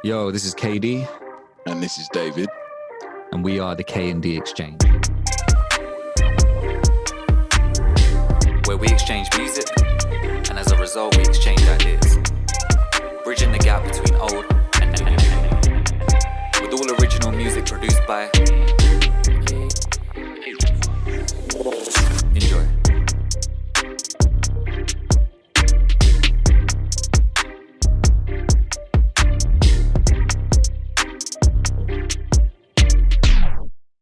Yo, this is KD, And this is David. and we are the K&D Exchange, where we exchange music, and as a result, we exchange ideas, bridging the gap between old and new, with all original music produced by. Enjoy.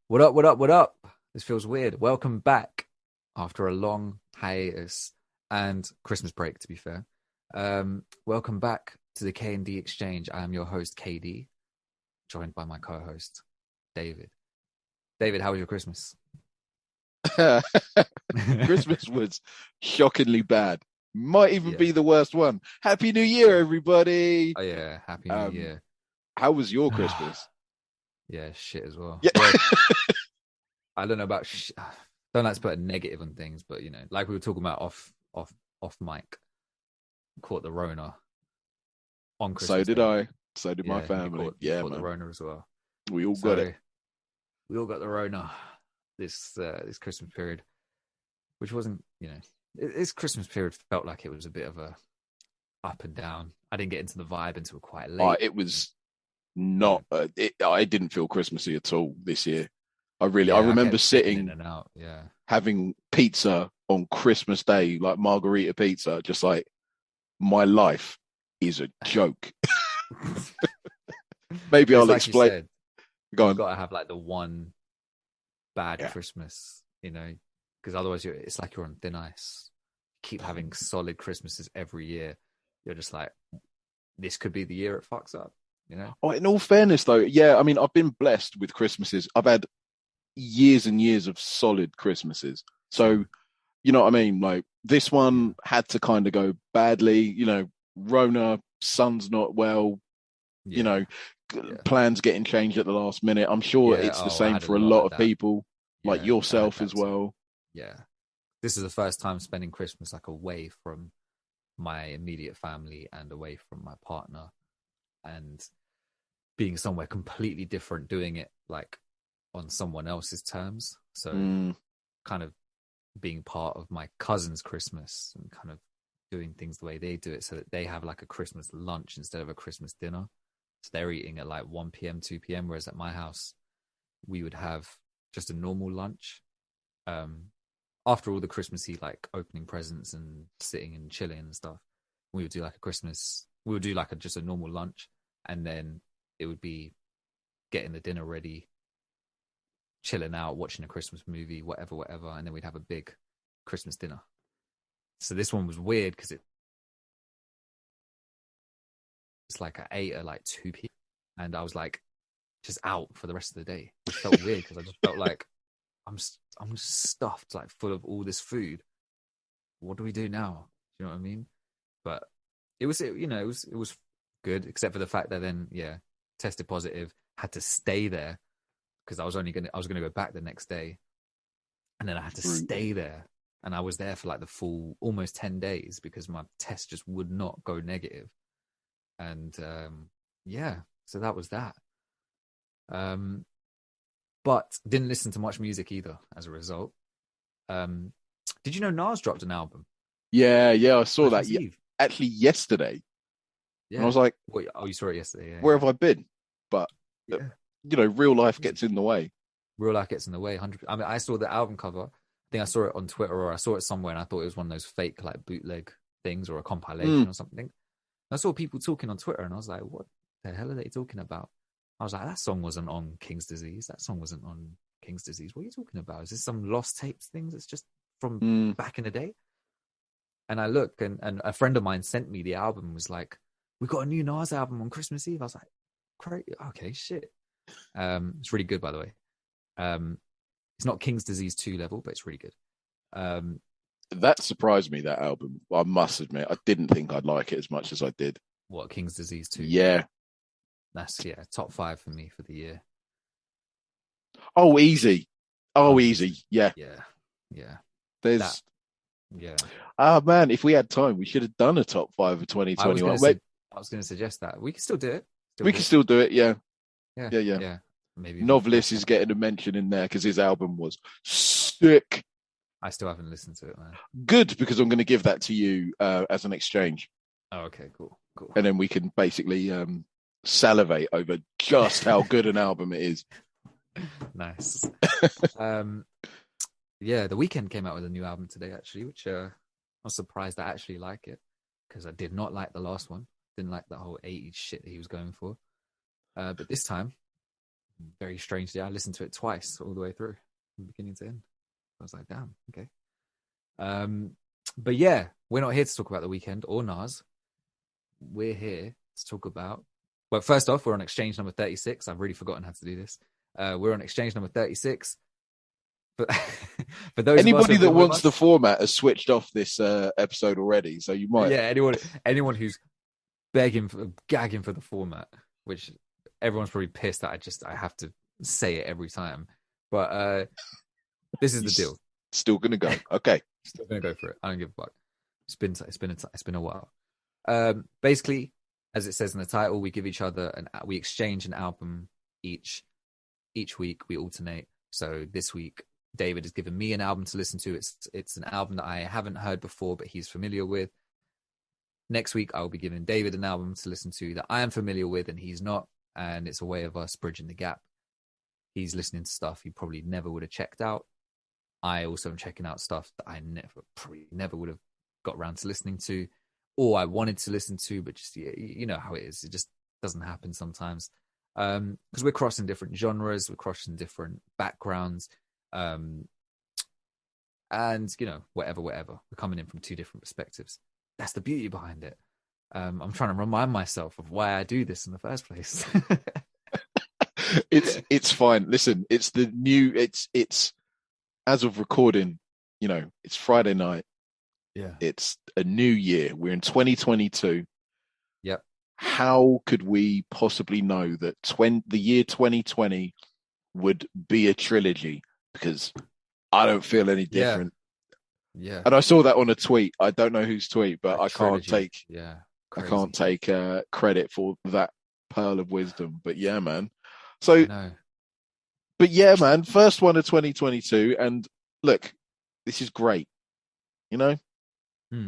What up, what up, what up? This feels weird. Welcome back after a long hiatus and Christmas break, to be fair. Welcome back to the K&D Exchange. I am your host, KD, joined by my co-host, David. David, how was your Christmas? Christmas was shockingly bad. Might even be the worst one. Happy New Year, everybody. Oh, yeah. Happy New Year. How was your Christmas? Yeah, shit as well. Yeah. Well, I don't know about don't like to put a negative on things, but like we were talking about off mic, caught the Rona on Christmas. So did Day. I. So did my family. Caught man. The Rona as well. We all got it. We all got the Rona this Christmas period, which wasn't, this Christmas period felt like it was a bit of a up and down. I didn't get into the vibe until quite late. It was not. I didn't feel Christmassy at all this year. I remember sitting in and out, having pizza on Christmas Day, like margarita pizza, just like my life is a joke. Maybe I'll explain. Said, Go on. You've got to have like the one bad Christmas, because otherwise it's like you're on thin ice. Keep having solid Christmases every year. You're just like, this could be the year it fucks up. Oh, in all fairness, though, I mean, I've been blessed with Christmases. I've had years and years of solid Christmases. So, you know what I mean? Like, this one had to kind of go badly. Rona, son's not well. Plans getting changed at the last minute. I'm sure it's the same for a lot of people, like yourself as well. Yeah. This is the first time spending Christmas like away from my immediate family and away from my partner, and being somewhere completely different, doing it like on someone else's terms. So kind of being part of my cousin's Christmas and kind of doing things the way they do it, so that they have like a Christmas lunch instead of a Christmas dinner. So they're eating at like 1 p.m., 2 p.m. Whereas at my house, we would have just a normal lunch. After all the Christmassy, like opening presents and sitting and chilling and stuff, we would do like just a normal lunch. And then it would be getting the dinner ready, chilling out, watching a Christmas movie, whatever. And then we'd have a big Christmas dinner. So this one was weird because it's like I ate at like 2 p.m. and I was like just out for the rest of the day, which felt weird because I just felt like I'm just stuffed, like full of all this food. What do we do now? Do you know what I mean? But it was good, except for the fact that then tested positive, had to stay there because I was gonna go back the next day, and then I had to stay there, and I was there for like the full almost 10 days because my test just would not go negative. And so that was that. But didn't listen to much music either as a result. Did you know Nas dropped an album? Yeah, I saw that. Actually, yesterday. Yeah. And I was like, you saw it yesterday. Where have I been? But real life gets in the way. Real life gets in the way. 100%. I mean, I saw the album cover. I think I saw it on Twitter or I saw it somewhere, and I thought it was one of those fake like bootleg things or a compilation or something. I saw people talking on Twitter, and I was like, what the hell are they talking about? I was like, that song wasn't on King's Disease. That song wasn't on King's Disease. What are you talking about? Is this some lost tapes thing that's just from back in the day? And I look, and a friend of mine sent me the album and was like, we got a new Nas album on Christmas Eve. I was like, great. Okay, shit. It's really good, by the way. It's not King's Disease 2 level, but it's really good. That surprised me, that album. I must admit, I didn't think I'd like it as much as I did. What, King's Disease 2? Yeah. That's, top 5 for me for the year. Oh, easy. Yeah. Yeah. There's Yeah. Man, if we had time, we should have done a top 5 of 2021. I was going to suggest that. We can still do it. Still We can good. still do it. Yeah, Yeah, yeah, yeah. yeah. Maybe even for Novelist is getting a mention in there because his album was sick. I still haven't listened to it, man. Good, because I'm going to give that to you as an exchange, Oh, okay, cool, cool. and then we can basically salivate over just how good an album it is. Nice. Um, yeah, The Weeknd came out with a new album today, actually, which I was surprised I actually like it because I did not like the last one. Didn't like that whole 80s shit that he was going for. But this time, very strangely, I listened to it twice all the way through, from beginning to end. I was like, damn, okay. Um, but yeah, we're not here to talk about The Weeknd or Nas. We're here to talk about. Well, first off, we're on exchange number 36. I've really forgotten how to do this. We're on exchange number 36. But for those of us who Anybody have that been with wants the us, format has switched off this episode already, so you might. yeah, anyone who's begging for gagging for the format, which everyone's probably pissed that I have to say it every time. But this is the deal. Still gonna go. Okay. Still gonna go for it. I don't give a fuck. It's been a while. Basically, as it says in the title, we give each other we exchange an album each week. We alternate. So this week, David has given me an album to listen to. It's an album that I haven't heard before, but he's familiar with. Next week, I will be giving David an album to listen to that I am familiar with and he's not. And it's a way of us bridging the gap. He's listening to stuff he probably never would have checked out. I also am checking out stuff that I probably never would have got around to listening to, or I wanted to listen to, but just you know how it is. It just doesn't happen sometimes because we're crossing different genres, we're crossing different backgrounds, and you know whatever. We're coming in from two different perspectives. That's the beauty behind it. I'm trying to remind myself of why I do this in the first place. It's fine. Listen, it's the new. It's as of recording. You know, it's Friday night. Yeah. It's a new year. We're in 2022. Yep. How could we possibly know that the year 2020 would be a trilogy? Because I don't feel any different. Yeah. And I saw that on a tweet. I don't know whose tweet, but A I can't trilogy. take. Yeah. I Crazy. can't take credit for that pearl of wisdom. But yeah, man. I So, know. but yeah, man. First one of 2022, and look, this is great. You know,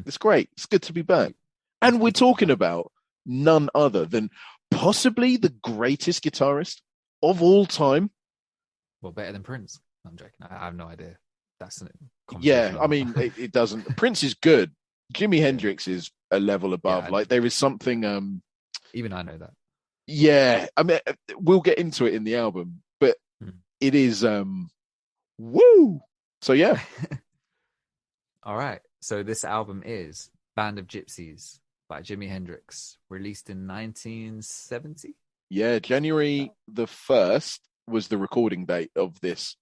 it's great. It's good to be back. And we're talking about none other than possibly the greatest guitarist of all time. Well, better than Prince. I'm joking. I have no idea. That's a Yeah, conversation. I mean, it doesn't. Prince is good. Jimi Hendrix is a level above. Yeah, Like there is something. Even I know that. Yeah, I mean, we'll get into it in the album, but it is. Woo. So yeah. All right. So this album is Band of Gypsies by Jimi Hendrix, released in 1970. Yeah, January the 1st was the recording date of this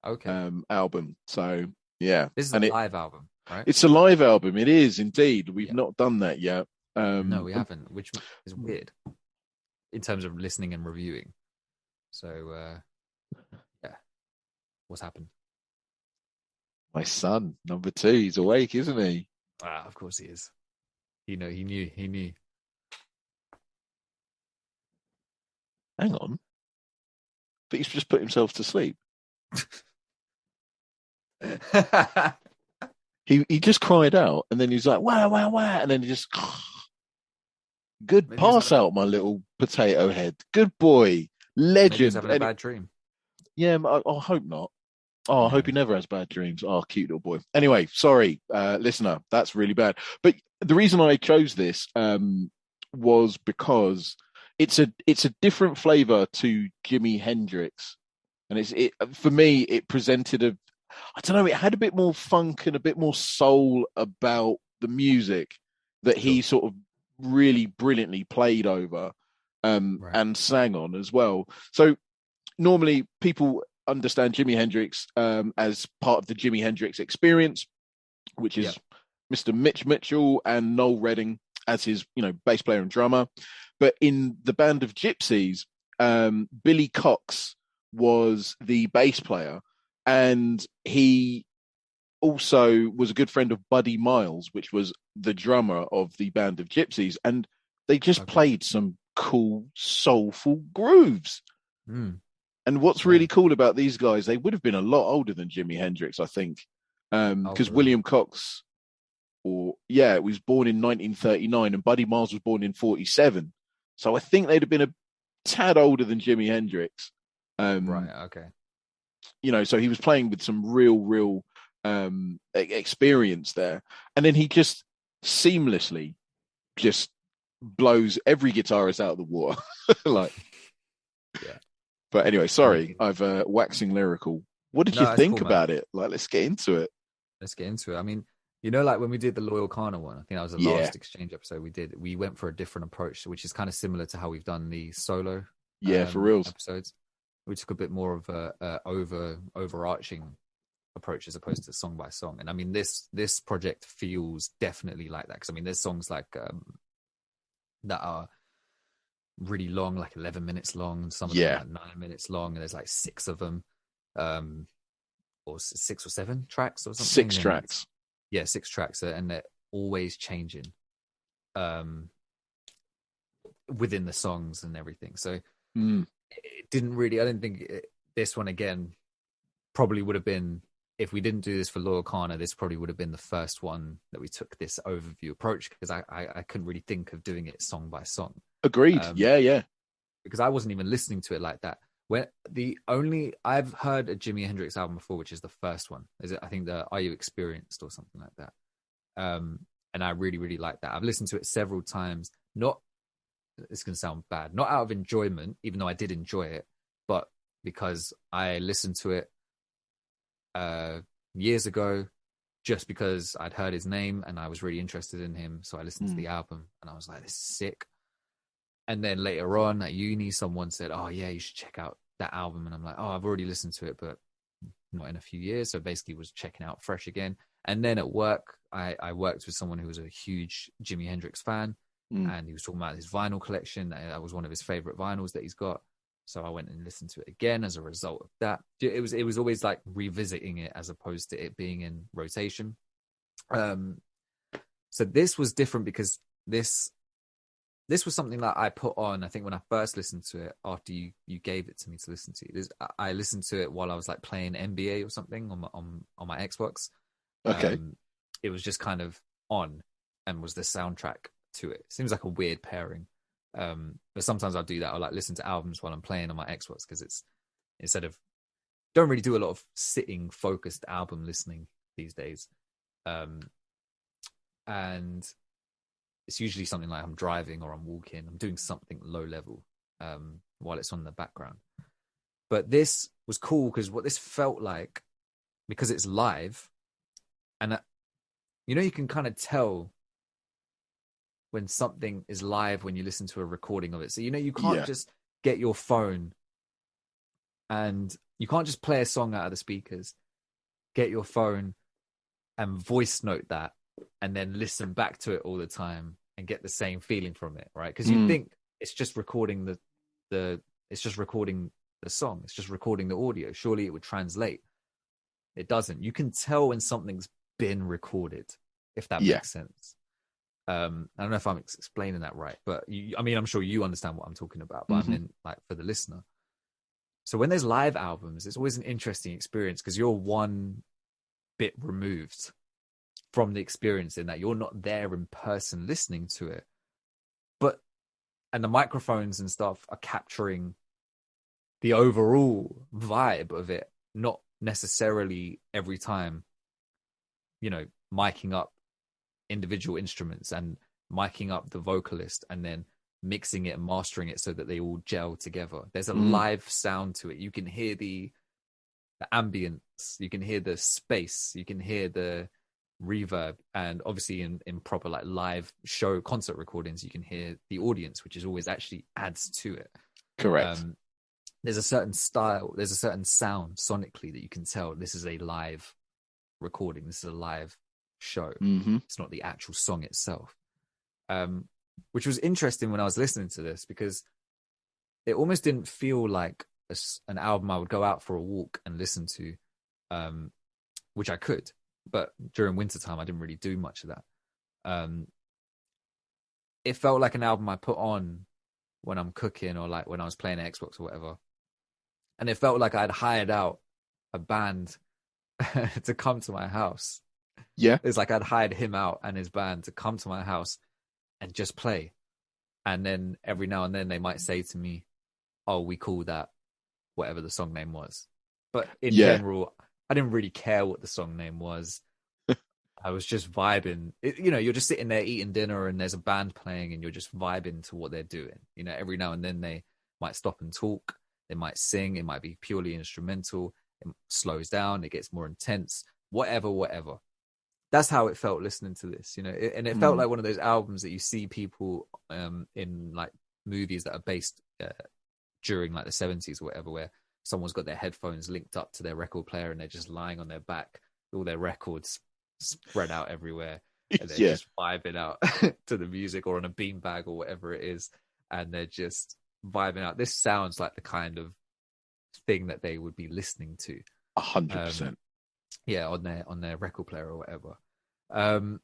album. So yeah, this is a live album, right? It's a live album. It is indeed. We've not done that yet. No, we haven't, which is weird in terms of listening and reviewing. So yeah, what's happened? My son, number 2, he's awake, isn't he? Ah, of course he is. He knew. Hang on. But he's just put himself to sleep. He just cried out and then he's like, wow, wow, wow. And then he just, good Maybe pass out, my little potato head. Good boy. Legend. Maybe he's having a bad dream. Yeah, I hope not. Oh, I hope he never has bad dreams. Oh, cute little boy. Anyway, sorry, listener, that's really bad. But the reason I chose this was because it's a different flavor to Jimi Hendrix, and for me it presented I don't know, it had a bit more funk and a bit more soul about the music that he sort of really brilliantly played over and sang on as well. So normally people understand Jimi Hendrix as part of the Jimi Hendrix Experience, which is Mr. Mitch Mitchell and Noel Redding as his, bass player and drummer. But in the Band of Gypsies, Billy Cox was the bass player, and he also was a good friend of Buddy Miles, which was the drummer of the Band of Gypsies. And they just played some cool, soulful grooves. Mm, And what's yeah. really cool about these guys, they would have been a lot older than Jimi Hendrix, I think, Oh, because for real. William Cox, was born in 1939, and Buddy Miles was born in 47. So I think they'd have been a tad older than Jimi Hendrix. Right. Um, Okay. so he was playing with some real experience there, and then he just seamlessly just blows every guitarist out of the water. like, Yeah. but anyway, I sorry, mean, I've waxing lyrical. What did you no, it's think cool, man. about it? Like, let's get into it. Let's get into it. I mean, you know, like when we did the Loyal Kana one, I think that was the Yeah, last exchange episode we did. We went for a different approach, which is kind of similar to how we've done the solo yeah, for reals. episodes. We took a bit more of a overarching approach as opposed to song by song. And I mean, this project feels definitely like that because I mean, there's songs like that are really long, like 11 minutes long. Some of them are Yeah, like 9 minutes long, and there's like six of them, um, or six or seven tracks or something. six And tracks. yeah, six tracks, and they're always changing um, within the songs and everything. So Mm, it didn't really. I didn't think this one again probably would have been if we didn't do this for Loyal Kana. This probably would have been the first one that we took this overview approach because I couldn't really think of doing it song by song. agreed. Um, Yeah, yeah, because I wasn't even listening to it like that. When the only I've heard a Jimi Hendrix album before, which is the first one. Is it? I think the Are You Experienced or something like that. And I really, really like that. I've listened to it several times. Not, it's going to sound bad, not out of enjoyment, even though I did enjoy it, but because I listened to it years ago, just because I'd heard his name and I was really interested in him. So I listened to mm, the album and I was like, this is sick. And then later on at uni, someone said, "Oh yeah, you should check out that album." And I'm like, "Oh, I've already listened to it, but not in a few years." So basically, was checking out fresh again. And then at work, I worked with someone who was a huge Jimi Hendrix fan, mm. and he was talking about his vinyl collection. That was one of his favorite vinyls that he's got. So I went and listened to it again as a result of that. It was always like revisiting it as opposed to it being in rotation. Um, so this was different because this was something that I put on. I think when I first listened to it, after you gave it to me to listen to, I listened to it while I was like playing NBA or something on my Xbox. Okay. It was just kind of on and was the soundtrack to it. Seems like a weird pairing, but sometimes I'll do that. I'll like listen to albums while I'm playing on my Xbox because it's instead of don't really do a lot of sitting focused album listening these days, and it's usually something like I'm driving or I'm walking, I'm doing something low level while it's on in the background. But this was cool because what this felt like, because it's live, and you know, you can kind of tell when something is live when you listen to a recording of it. So, you know, you can't Yeah, just get your phone and you can't just play a song out of the speakers, get your phone and voice note that and then listen back to it all the time and get the same feeling from it, right? Because you mm, think it's just recording the it's just recording the song, it's just recording the audio. Surely it would translate. It doesn't. You can tell when something's been recorded, if that yeah. makes sense. I don't know if I'm explaining that right, but I mean, I'm sure you understand what I'm talking about, but I Hmm. mean, like for the listener. So when there's live albums, it's always an interesting experience because you're one bit removed from the experience in that you're not there in person listening to it, but and the microphones and stuff are capturing the overall vibe of it, not necessarily every time, you know, miking up individual instruments and miking up the vocalist and then mixing it and mastering it so that they all gel together. There's a Mm, live sound to it. You can hear the ambience, you can hear the space, you can hear the reverb, and obviously in proper like live show concert recordings, you can hear the audience, which is always actually adds to it. correct. Um, there's a certain style, there's a certain sound sonically that you can tell this is a live recording, this is a live show. Hmm. It's not the actual song itself. Um, which was interesting when I was listening to this because it almost didn't feel like an album I would go out for a walk and listen to, um, which I could, but during wintertime I didn't really do much of that. Um, it felt like an album I put on when I'm cooking or like when I was playing Xbox or whatever. And it felt like I'd hired out a band to come to my house. Yeah. It's like I'd hired him out and his band to come to my house and just play. And then every now and then they might say to me, oh, we call that whatever the song name was. But in general, I didn't really care what the song name was. I was just vibing. You're just sitting there eating dinner and there's a band playing and you're just vibing to what they're doing. Every now and then they might stop and talk. They might sing. It might be purely instrumental. It slows down. It gets more intense. Whatever. That's how it felt listening to this, and it felt like one of those albums that you see people in like movies that are based during like the 70s or whatever, where someone's got their headphones linked up to their record player and they're just lying on their back, all their records spread out everywhere, and they're just vibing out to the music, or on a beanbag or whatever it is, and they're just vibing out. This sounds like the kind of thing that they would be listening to 100%. On their record player or whatever. So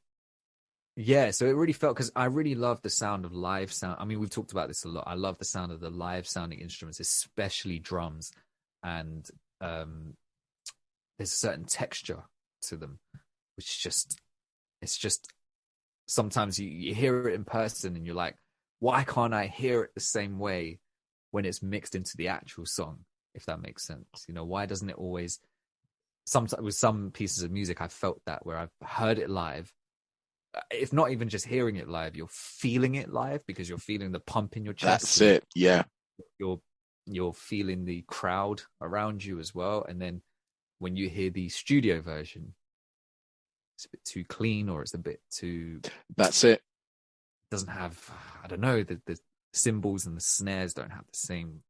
it really felt, because I really love the sound of live sound. I mean, we've talked about this a lot. I love the sound of the live sounding instruments, especially drums, and there's a certain texture to them, which it's just sometimes you hear it in person and you're like, why can't I hear it the same way when it's mixed into the actual song, if that makes sense? Why doesn't it always? Sometimes with some pieces of music, I felt that where I've heard it live, if not even just hearing it live, you're feeling it live because you're feeling the pump in your chest. That's it. Yeah. You're feeling the crowd around you as well. And then when you hear the studio version, it's a bit too clean, or it's a bit too. That's it. Doesn't have, I don't know, the cymbals and the snares don't have the same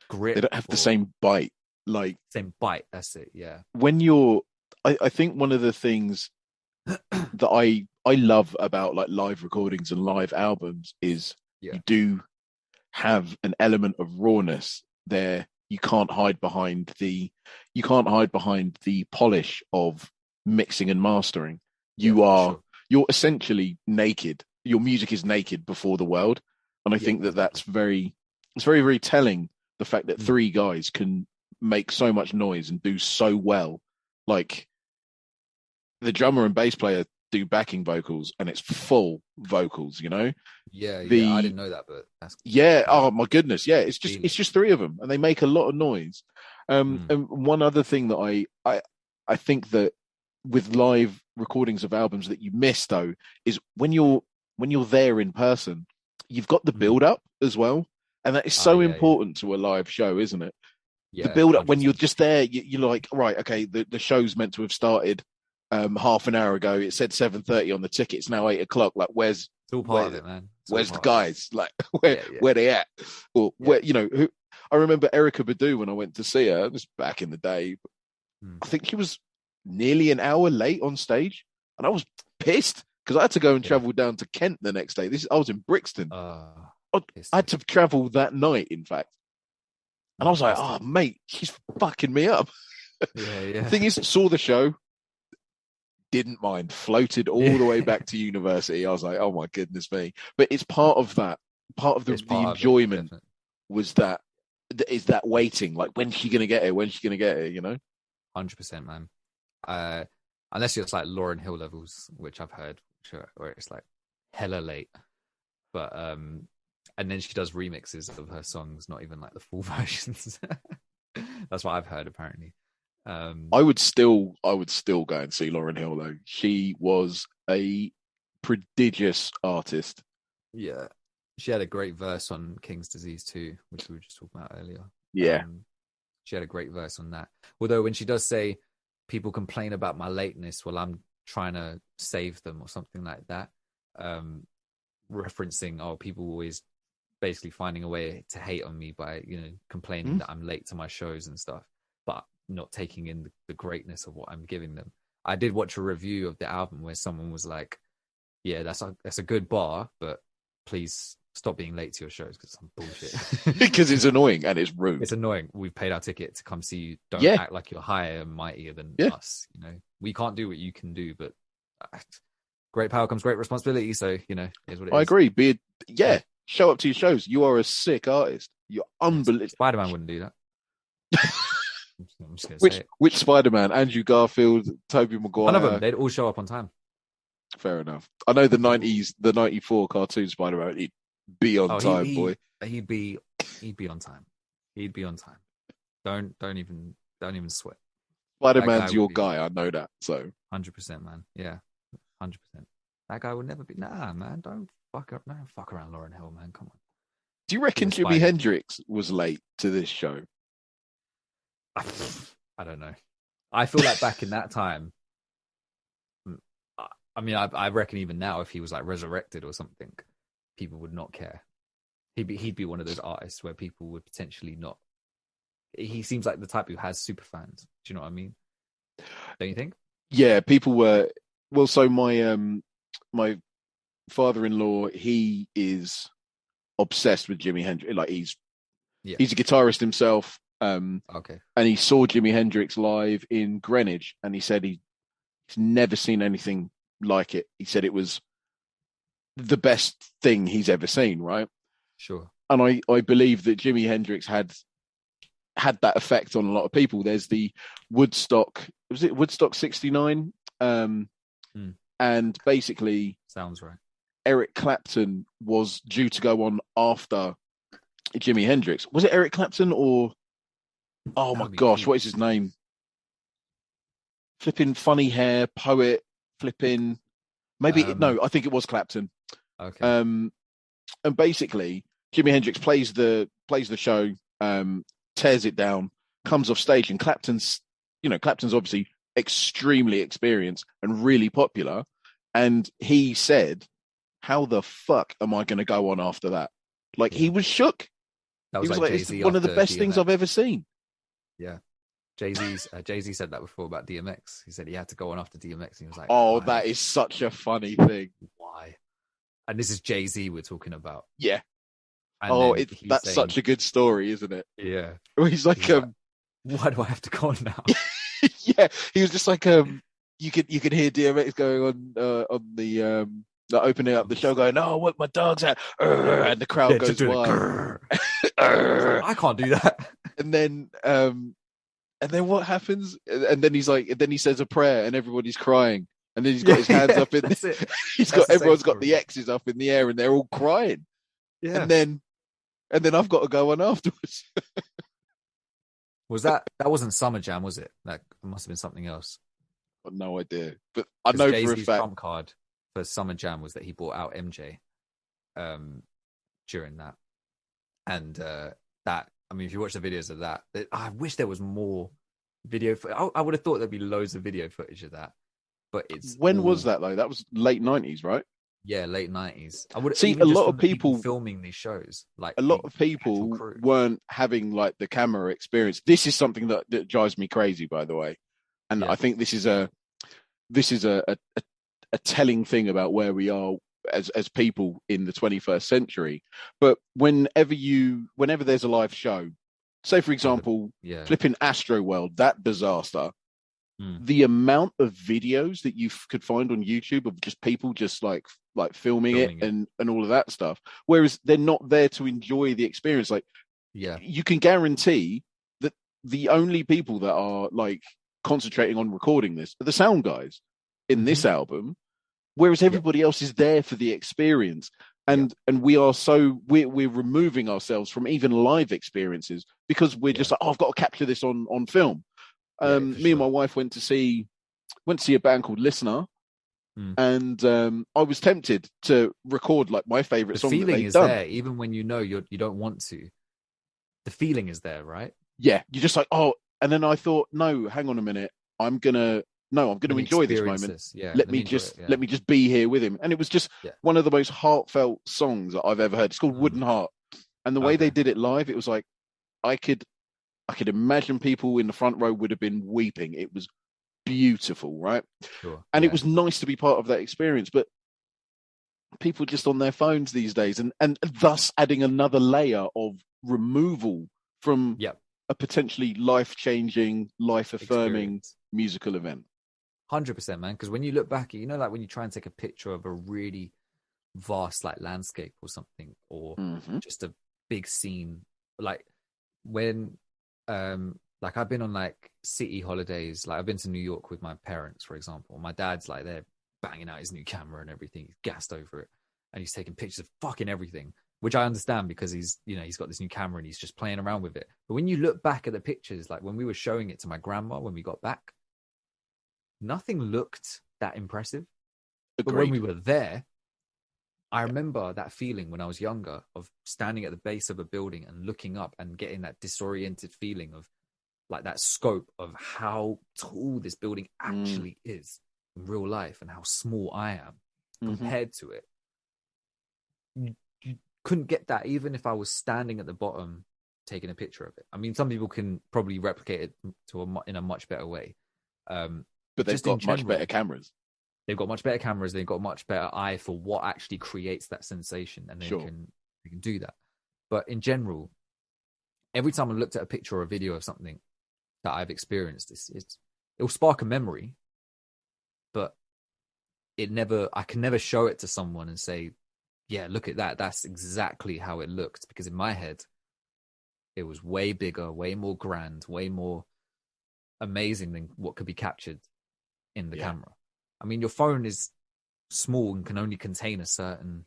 grip. They don't have the same bite. Same bite. That's it. Yeah. When I think one of the things that I love about like live recordings and live albums is you do have an element of rawness there. You can't hide behind the polish of mixing and mastering. You're essentially naked. Your music is naked before the world. And I think that's very, very telling. The fact that three guys can make so much noise and do so well. Like the drummer and bass player do backing vocals and it's full vocals, I didn't know that, but that's oh my goodness, it's just three of them and they make a lot of noise. And one other thing that I think that with live recordings of albums that you miss though is when you're there in person, you've got the build up as well, and that is so important to a live show, isn't it? The build up 100%. When you're just there, you're like, right, okay, the show's meant to have started half an hour ago. It said 7:30 on the ticket. It's now 8:00. Like, where's it's all part of it, man? Where's the guys? Like, where they at? Or where who? I remember Erykah Badu when I went to see her. It was back in the day. I think she was nearly an hour late on stage, and I was pissed because I had to go and travel down to Kent the next day. I was in Brixton. I had to travel that night, in fact. And I was like, oh, mate, she's fucking me up. The thing is, saw the show, didn't mind, floated all the way back to university. I was like, oh, my goodness me. But it's part of that. Part of the enjoyment was that waiting. Like, when's she going to get here? 100%, man. Unless you're like Lauryn Hill levels, which I've heard, where it's like hella late. But and then she does remixes of her songs, not even like the full versions. That's what I've heard, apparently. I would still go and see Lauryn Hill though. She was a prodigious artist. Yeah, she had a great verse on King's Disease too, which we were just talking about earlier. Yeah, she had a great verse on that. Although when she does say, "People complain about my lateness," well, I'm trying to save them or something like that. Referencing, people always basically finding a way to hate on me by, complaining that I'm late to my shows and stuff, but not taking in the greatness of what I'm giving them. I did watch a review of the album where someone was like, yeah, that's a good bar, but please stop being late to your shows because it's some bullshit. Because it's annoying and it's rude. It's annoying. We've paid our ticket to come see you. Don't act like you're higher and mightier than us. We can't do what you can do, but great power comes great responsibility. So, here's what it is. I agree. show up to your shows. You are a sick artist. You're Yes. unbelievable. Spider-Man wouldn't do that. I'm just gonna say Which it. which Spider-Man? Andrew Garfield, Tobey None of them. Maguire. They'd all show up on time. Fair enough. I know the '90s, the '94 cartoon Spider-Man. He'd be on Oh, time, boy. he'd be on time. He'd be on time. Don't even sweat. That guy Spider-Man's would your be guy. I know that. So 100%, man. Yeah, 100%. That guy would never be. Nah, man. Don't fuck up. No, fuck around, Lauren Hill, man. Come on. do you You're reckon a Jimi Spidey. Hendrix was late to this show? I don't know. I feel like back in that time. I mean, I reckon even now, if he was like resurrected or something, people would not care. He'd be one of those artists where people would potentially not. He seems like the type who has super fans. Do you know what I mean? Don't you think? Yeah, people were. Well, so my father-in-law, he is obsessed with Jimi Hendrix. Like Yeah. he's a guitarist himself. Okay. And he saw Jimi Hendrix live in Greenwich, and he said he's never seen anything like it. He said it was the best thing he's ever seen, right? Sure. And I believe that Jimi Hendrix had that effect on a lot of people. There's the Woodstock, was it Woodstock 69? And basically Sounds right. Eric Clapton was due to go on after Jimi Hendrix. Was it Eric Clapton or, oh my gosh, what is his name? Flipping funny hair, poet, flipping, maybe, no, I think it was Clapton. Okay. And basically Jimi Hendrix plays the show, tears it down, comes off stage, and Clapton's obviously extremely experienced and really popular. And he said, how the fuck am I going to go on after that? Like, he was shook. That was He was like like, it's Jay-Z one of the after best things DMX. I've ever seen. Yeah. Jay-Z said that before about DMX. He said he had to go on after DMX. And he was like, Oh, why? that is such a funny thing. Why? And this is Jay-Z we're talking about. Yeah. And that's saying, such a good story, isn't it? Yeah. He's like, why do I have to go on now? Yeah, he was just like, you could hear DMX going on the opening up the show, going, "Oh, what my dog's at," and the crowd goes wild. I can't do that. And then what happens? And then he says a prayer, and everybody's crying. And then he's got his hands up in. Everyone's got the X's up in the air, and they're all crying. Yeah. And then I've got to go on afterwards. Was that wasn't Summer Jam, was it? That must have been something else. I've no idea, but I know Jay-Z's for a fact. trump card for Summer Jam was that he brought out MJ during that, and that. I mean, if you watch the videos of that, I wish there was more video. I would have thought there'd be loads of video footage of that, but it's when was that though? That was late 90s, right? Yeah, late 90s. I would see a lot of people filming these shows. Like a lot of people weren't having like the camera experience. This is something that drives me crazy, by the way, and I think this is a telling thing about where we are as people in the 21st century. But whenever there's a live show, say for example, flipping Astroworld, that disaster. The amount of videos that you could find on YouTube of just people just like filming it and all of that stuff, whereas they're not there to enjoy the experience. Like, you can guarantee that the only people that are like concentrating on recording this are the sound guys in this album, whereas everybody else is there for the experience. And we are we're removing ourselves from even live experiences because we're just like, oh, I've got to capture this on film. Me and my wife went to see a band called Listener, and I was tempted to record like my favorite song. The feeling is there, even when you don't want to. The feeling is there, right? Yeah, you're just like, oh, and then I thought, no, hang on a minute, I'm gonna enjoy this moment. Yeah, let me just be here with him, and it was just one of the most heartfelt songs that I've ever heard. It's called Wooden Heart, and the way they did it live, it was like I could imagine people in the front row would have been weeping. It was beautiful, right? Sure. And it was nice to be part of that experience. But people just on their phones these days, and thus adding another layer of removal from a potentially life-changing, life-affirming musical event. 100%, man. Because when you look back, like when you try and take a picture of a really vast like landscape or something, or Hmm. just a big scene. Like when like I've been on like city holidays, like I've been to New York with my parents, for example. My dad's like they're banging out his new camera and everything. He's gassed over it. And he's taking pictures of fucking everything, which I understand because he's, you know, he's got this new camera and he's just playing around with it. But when you look back at the pictures, like when we were showing it to my grandma when we got back, nothing looked that impressive. But when Agreed. we were there, I remember that feeling when I was younger of standing at the base of a building and looking up and getting that disoriented feeling of like that scope of how tall this building Mm. actually is in real life and how small I am Hmm. compared to it. You couldn't get that even if I was standing at the bottom taking a picture of it. I mean, some people can probably replicate it in a much better way. But they've Just in got much better general, cameras. they've got much better cameras. They've got much better eye for what actually creates that sensation, and Sure. they can do that. But in general, every time I looked at a picture or a video of something that I've experienced, it'll spark a memory, but I can never show it to someone and say, yeah, look at that. That's exactly how it looked. Because in my head, it was way bigger, way more grand, way more amazing than what could be captured in the Yeah. camera. I mean, your phone is small and can only contain a certain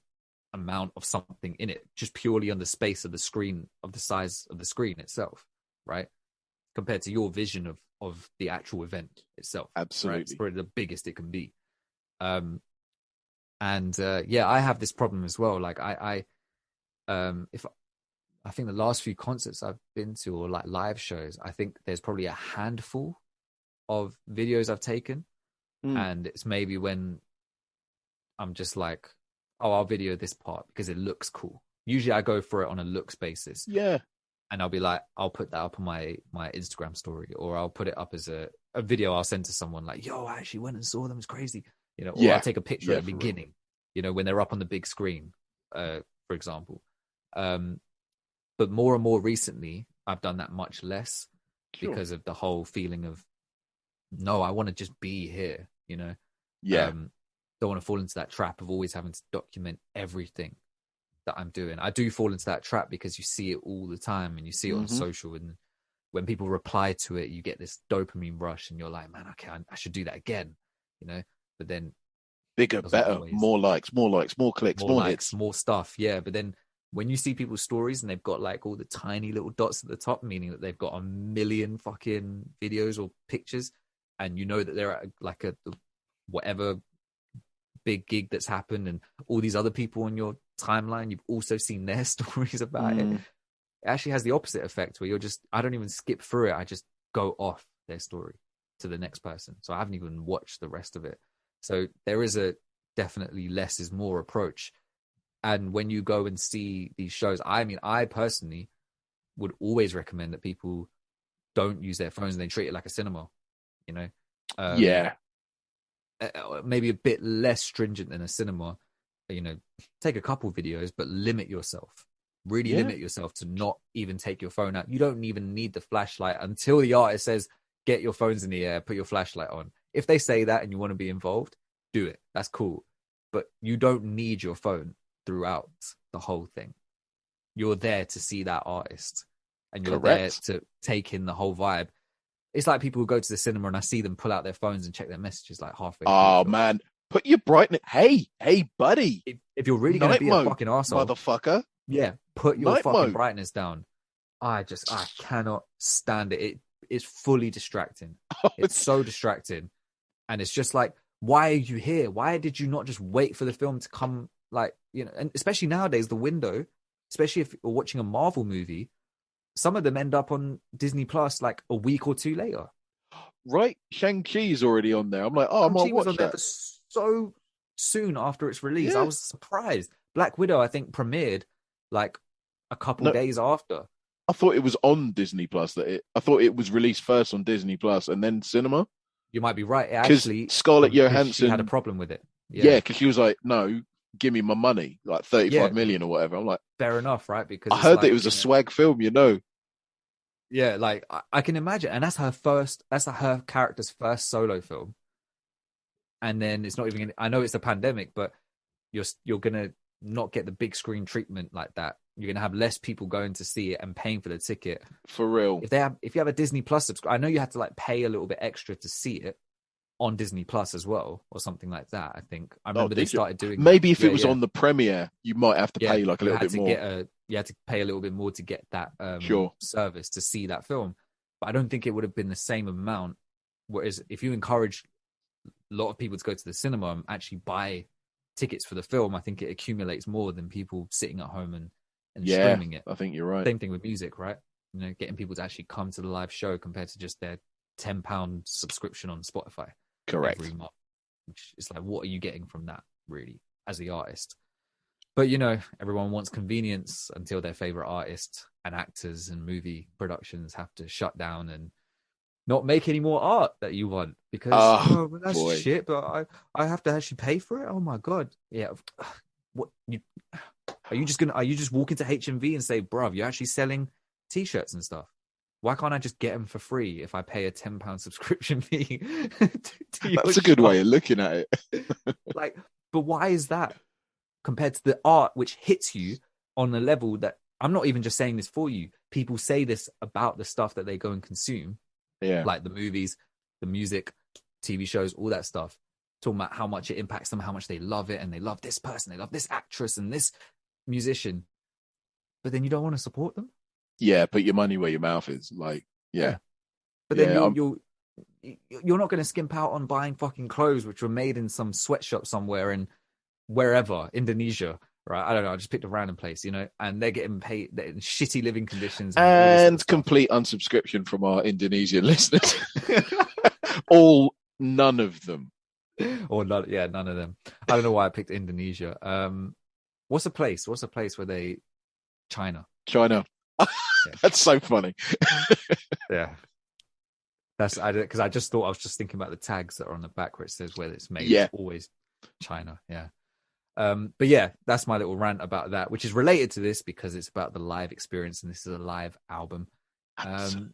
amount of something in it, just purely on the space of the screen, of the size of the screen itself, right? Compared to your vision of the actual event itself. Absolutely. Right? It's probably the biggest it can be. Yeah, I have this problem as well. Like if I think the last few concerts I've been to or like live shows, I think there's probably a handful of videos I've taken, Mm. and it's maybe when I'm just like, oh, I'll video this part because it looks cool. Usually I go for it on a looks basis, Yeah. and I'll be like, I'll put that up on my Instagram story, or I'll put it up as a video I'll send to someone like, yo, I actually went and saw them. It's crazy, you know, or I'll Yeah. take a picture Yeah, at the for real. beginning, you know, when they're up on the big screen, for example. But more and more recently, I've done that much less Sure. because of the whole feeling of, no, I want to just be here, you know. Yeah. Don't want to fall into that trap of always having to document everything that I'm doing. I do fall into that trap because you see it all the time and you see it on Hmm. social, and when people reply to it, you get this dopamine rush and you're like, man, okay, I should do that again, you know. But then Bigger, it doesn't better, always. more likes, more likes, more clicks, More more likes, hits. more stuff, yeah. But then when you see people's stories and they've got like all the tiny little dots at the top, meaning that they've got a million fucking videos or pictures, and you know that they're at like a whatever big gig that's happened, and all these other people on your timeline, you've also seen their stories about it. Mm. It actually has the opposite effect where I don't even skip through it. I just go off their story to the next person. So I haven't even watched the rest of it. So there is a definitely less is more approach. And when you go and see these shows, I mean, I personally would always recommend that people don't use their phones and they treat it like a cinema, you know? Um, Yeah. Maybe a bit less stringent than a cinema, you know, take a couple videos, but limit yourself. Really Yeah. limit yourself to not even take your phone out. You don't even need the flashlight until the artist says, get your phones in the air, put your flashlight on. If they say that and you want to be involved, do it. That's cool. But you don't need your phone throughout the whole thing. You're there to see that artist and you're there Correct. to take in the whole vibe. It's like people who go to the cinema and I see them pull out their phones and check their messages like halfway through the Oh film. man, put your brightness. Hey, buddy. If you're really going to Night be a mode, fucking arsehole, motherfucker. yeah, put your Night fucking mode. brightness down. I cannot stand it. It is fully distracting. It's so distracting. And it's just like, why are you here? Why did you not just wait for the film to come? Like, you know, and especially nowadays, the window, especially if you're watching a Marvel movie, some of them end up on Disney Plus like a week or two later. Right? Shang-Chi's already on there. I'm like, oh, I might Shang-Chi was on watch there that. for so soon after its release. I Yeah. was surprised. Black Widow, I think, premiered like a couple No, days after. I thought it was on Disney Plus I thought it was released first on Disney Plus and then cinema. You might be right. It Because actually, Scarlett because she had a Johansson, problem with it. yeah, Yeah. because she was like, no, give me my money, like Yeah. 35 million or whatever. I'm like, Fair enough, right? Because I it's heard that it like, was you a know, swag film, you know. yeah, like I can imagine. And that's her character's first solo film. And then it's not even, I know it's a pandemic, but you're gonna not get the big screen treatment like that. You're gonna have less people going to see it and paying for the ticket. For real. If you have a Disney Plus subscription, I know you have to like pay a little bit extra to see it on Disney Plus as well, or something like that. I think I remember they started doing maybe that. if it was on the premiere, you might have to pay like a little bit more. You had to pay a little bit more to get that sure. service to see that film. But I don't think it would have been the same amount. Whereas if you encourage a lot of people to go to the cinema and actually buy tickets for the film, I think it accumulates more than people sitting at home and streaming it. I think you're right. Same thing with music, right? You know, getting people to actually come to the live show compared to just their £10 subscription on Spotify. Correct. Every month. Which is like, what are you getting from that, really, as the artist? But, you know, everyone wants convenience until their favorite artists and actors and movie productions have to shut down and not make any more art that you want because that's shit. But I have to actually pay for it. Oh my god! Yeah, what are you just walking to HMV and say, bruv, you're actually selling t-shirts and stuff? Why can't I just get them for free if I pay a £10 subscription fee? That's a good way of looking at it. Like, but why is that compared to the art which hits you on a level that I'm not even just saying this for you? People say this about the stuff that they go and consume. Yeah. Like the movies, the music, TV shows, all that stuff. Talking about how much it impacts them, how much they love it, and they love this person, they love this actress and this musician. But then you don't want to support them? Yeah, put your money where your mouth is. Like, yeah. But then you're not going to skimp out on buying fucking clothes which were made in some sweatshop somewhere in wherever, Indonesia, right? I don't know. I just picked a random place, you know, and they're getting paid in shitty living conditions. And complete unsubscription from our Indonesian listeners. None of them. Or none, yeah, none of them. I don't know why I picked Indonesia. What's a place where China. That's so funny. Yeah. Because I was just thinking about the tags that are on the back where it says where it's made. Yeah. It's always China. Yeah. But yeah, that's my little rant about that, which is related to this because it's about the live experience and this is a live album. Absolutely.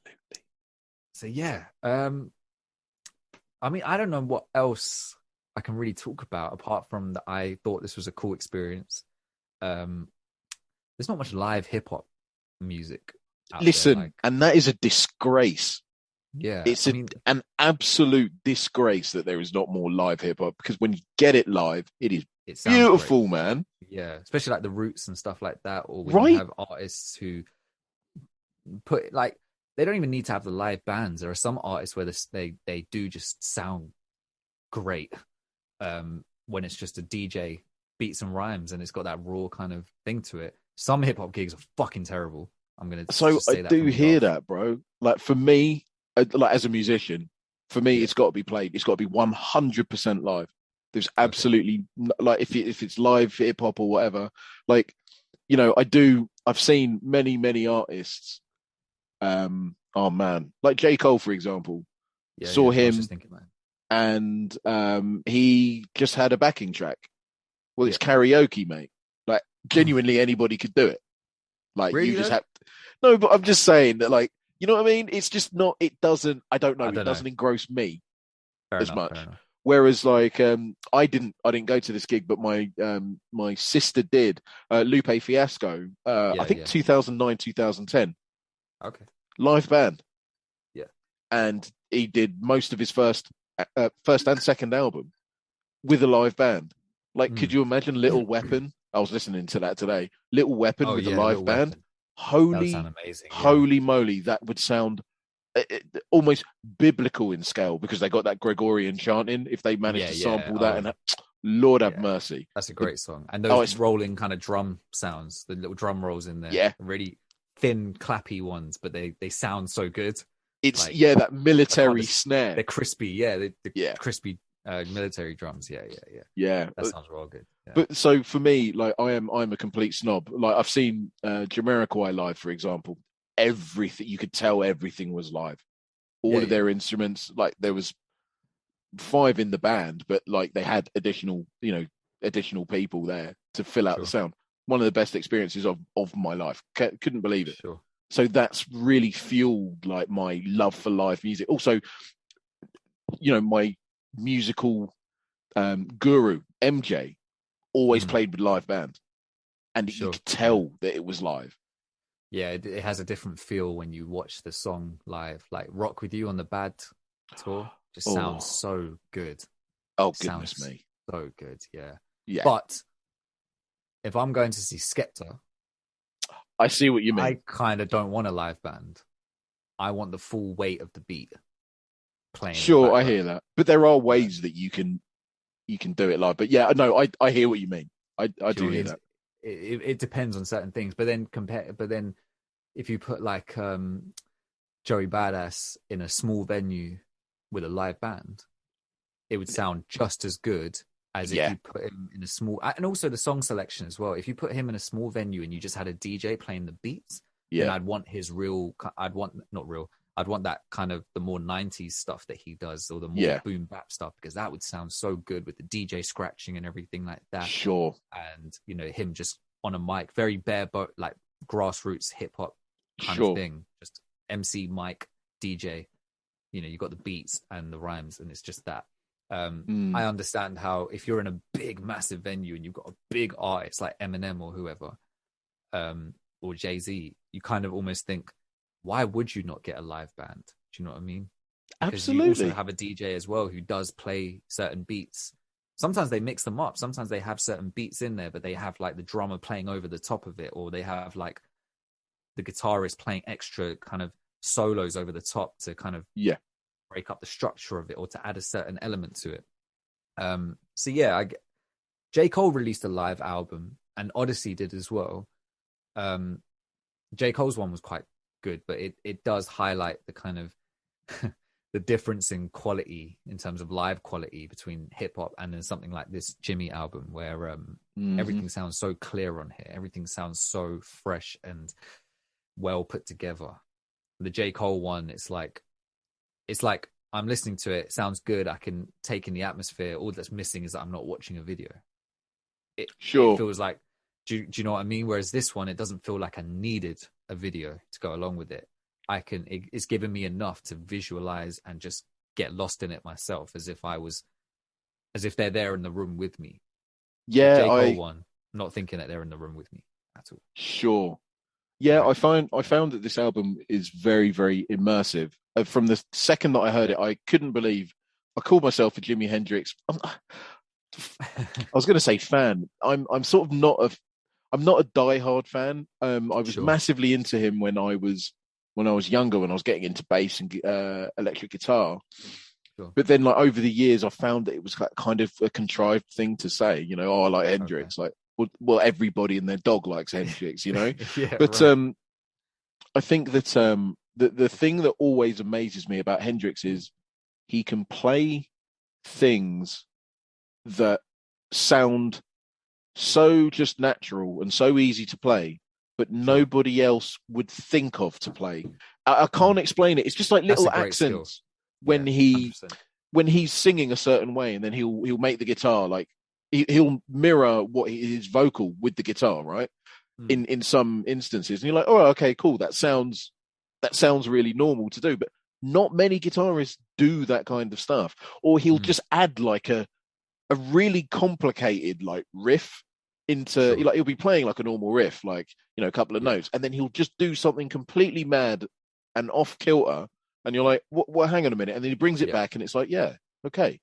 So yeah. I mean, I don't know what else I can really talk about apart from that I thought this was a cool experience. There's not much live hip hop music. Listen, there, and that is a disgrace. Yeah, it's an absolute disgrace that there is not more live hip hop because when you get it live, it's beautiful, great. Man. Yeah, especially like the Roots and stuff like that, or when you have artists who put like they don't even need to have the live bands. There are some artists where they do just sound great when it's just a DJ beats and rhymes and it's got that raw kind of thing to it. Some hip hop gigs are fucking terrible. I'm gonna I do hear that, bro. Like for me, like as a musician, for me, it's got to be played. It's got to be 100% live. There's absolutely like if it's live hip hop or whatever. Like, you know, I've seen many artists. Oh man, like J. Cole, for example. Saw him, and he just had a backing track. Well, it's karaoke, mate. Like genuinely, anybody could do it. Like really, you just have. No, but I'm just saying that, like, you know what I mean? It's just not. It doesn't. I don't know. It doesn't engross me as much. Whereas, like, I didn't go to this gig, but my sister did. Lupe Fiasco. I think 2009, 2010. Okay. Live band. Yeah. And he did most of his first and second album with a live band. Like, could you imagine Little Weapon? I was listening to that today. Little Weapon with a live band. Holy moly, that would sound almost biblical in scale because they got that Gregorian chanting. If they managed to sample that, and Lord have mercy, that's a great song. And those rolling kind of drum sounds, the little drum rolls in there, really thin, clappy ones, but they sound so good. It's like, that military snare. They're crispy, the crispy military drums. Yeah. That sounds real good. Yeah. But so for me, like I'm a complete snob. Like I've seen Jamiroquai live, for example. Everything you could tell, everything was live. All of their instruments, like there was 5 in the band, but like they had additional people there to fill out the sound. One of the best experiences of my life. Couldn't believe it. Sure. So that's really fueled like my love for live music. Also, you know, my musical guru MJ always Mm, played with live band, and you sure. could Yeah. tell that it was live. Yeah, it has a different feel when you watch the song live. Like Rock With You on the Bad tour just sounds Oh, so good. oh goodness Sounds me. so good. Yeah. Yeah, But if I'm going to see Skepta, I see what you I mean. kind of don't want a live band. I want the full weight of the beat playing in the Sure, I background. hear that, but there are You know, ways that you can do it live. But yeah, no, I hear what you mean. I do you do know what I hear mean? that. It depends on certain things, but then if you put like Joey Badass in a small venue with a live band, it would sound just as good as if Yeah, you put him in a small, and also the song selection as well. If you put him in a small venue and you just had a DJ playing the beats, then yeah, I'd want that kind of the more 90s stuff that he does, or the more yeah. boom bap stuff, because that would sound so good with the DJ scratching and everything like that. Sure, And, him just on a mic, very like grassroots hip hop kind of sure. thing, just MC mic DJ. You got the beats and the rhymes, and it's just that. Mm, I understand how if you're in a big, massive venue and you've got a big artist like Eminem or whoever, or Jay-Z, you kind of almost think, why would you not get a live band? Do you know what I mean? Because you also absolutely. have a DJ as well who does play certain beats. Sometimes they mix them up. Sometimes they have certain beats in there, but they have like the drummer playing over the top of it, or they have like the guitarist playing extra kind of solos over the top to kind of Yeah, break up the structure of it or to add a certain element to it. So yeah, J. Cole released a live album and Odyssey did as well. Um, J. Cole's one was quite good, but it does highlight the kind of the difference in quality in terms of live quality between hip hop and then something like this Jimmy album, where hmm everything sounds so clear on here. Everything sounds so fresh and well put together. The J. Cole one, it's like I'm listening to it. It sounds good. I can take in the atmosphere. All that's missing is that I'm not watching a video. It sure. feels like, do you know what I mean? Whereas this one, it doesn't feel like I needed a video to go along with it. It's given me enough to visualize and just get lost in it myself, as if they're there in the room with me. The Yeah, J. Cole I one, not thinking that they're in the room with me at all. sure. Yeah, Right. I found that this album is very, very immersive. From the second that I heard Yeah. it, I couldn't believe. I called myself a Jimi Hendrix. I was going to say fan. I'm sort of not a. I'm not a diehard fan. I was Sure. massively into him when I was younger, when I was getting into bass and electric guitar. Sure. But then, like over the years, I found that it was like kind of a contrived thing to say. Oh, I like Okay. Hendrix. Like, well, everybody and their dog likes Hendrix. Yeah. But Right. I think that the thing that always amazes me about Hendrix is he can play things that sound so just natural and so easy to play, but Sure. nobody else would think of to play. I can't Mm. explain it. It's just like That's little a great skill. accents when Yeah. he 100%. when he's singing a certain way, and then he'll make the guitar like he'll mirror what his vocal with the guitar, right? Mm. In some instances, and you're like, oh, okay, cool. That sounds really normal to do, but not many guitarists do that kind of stuff. Or he'll Mm. just add like a really complicated like riff into Sure. like he'll be playing like a normal riff, like a couple of Yeah. notes, and then he'll just do something completely mad and off kilter, and you're like, what hang on a minute, and then he brings it Yeah. back, and it's like, yeah, okay.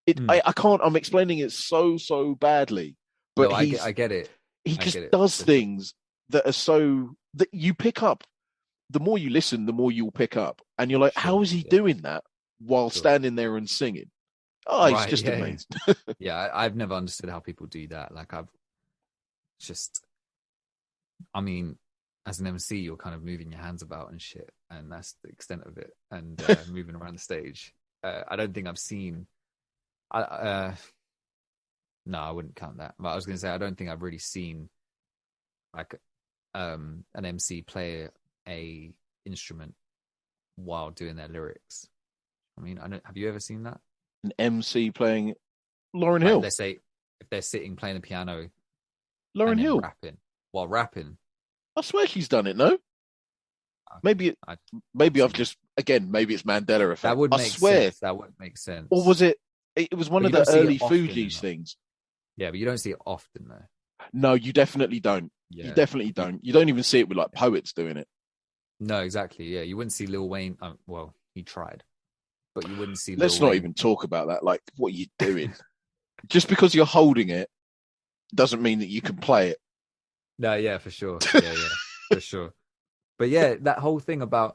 Mm. I can't. I'm explaining it so badly, but No, I get it. he I just get it. does For sure. things that are so that you pick up. The more you listen, the more you'll pick up, and you're like, Sure. how is he Yeah. doing that while Sure. standing there and singing? Oh, he's Right. just Yeah. Yeah. amazing. Yeah. I've never understood how people do that. Like I've just, I mean, as an MC, you're kind of moving your hands about and shit, and that's the extent of it. And moving around the stage. I don't think I've seen. No, I wouldn't count that. But I was going to say I don't think I've really seen like an MC play a instrument while doing their lyrics. I mean, I don't. Have you ever seen that? An MC playing Lauren Like, Hill. let's say if they're sitting playing the piano Lauren and then Hill. rapping while rapping. I swear she's done it. No, Okay, maybe I haven't maybe I've seen it. just again maybe it's Mandela That effect. would I make swear, sense. That would make or sense. was it? It was one But of you the don't see it early often Fugees enough. things. Yeah, but you don't see it often though. No, you definitely don't. You Yeah. definitely don't. You don't even see it with like poets doing it. No, exactly. Yeah, you wouldn't see Lil Wayne. Well, he tried, but you wouldn't see Let's Lil not Wayne. even talk about that. Like, what are you doing? Just because you're holding it doesn't mean that you can play it. No, yeah, for sure. Yeah, yeah, for sure. But yeah, that whole thing about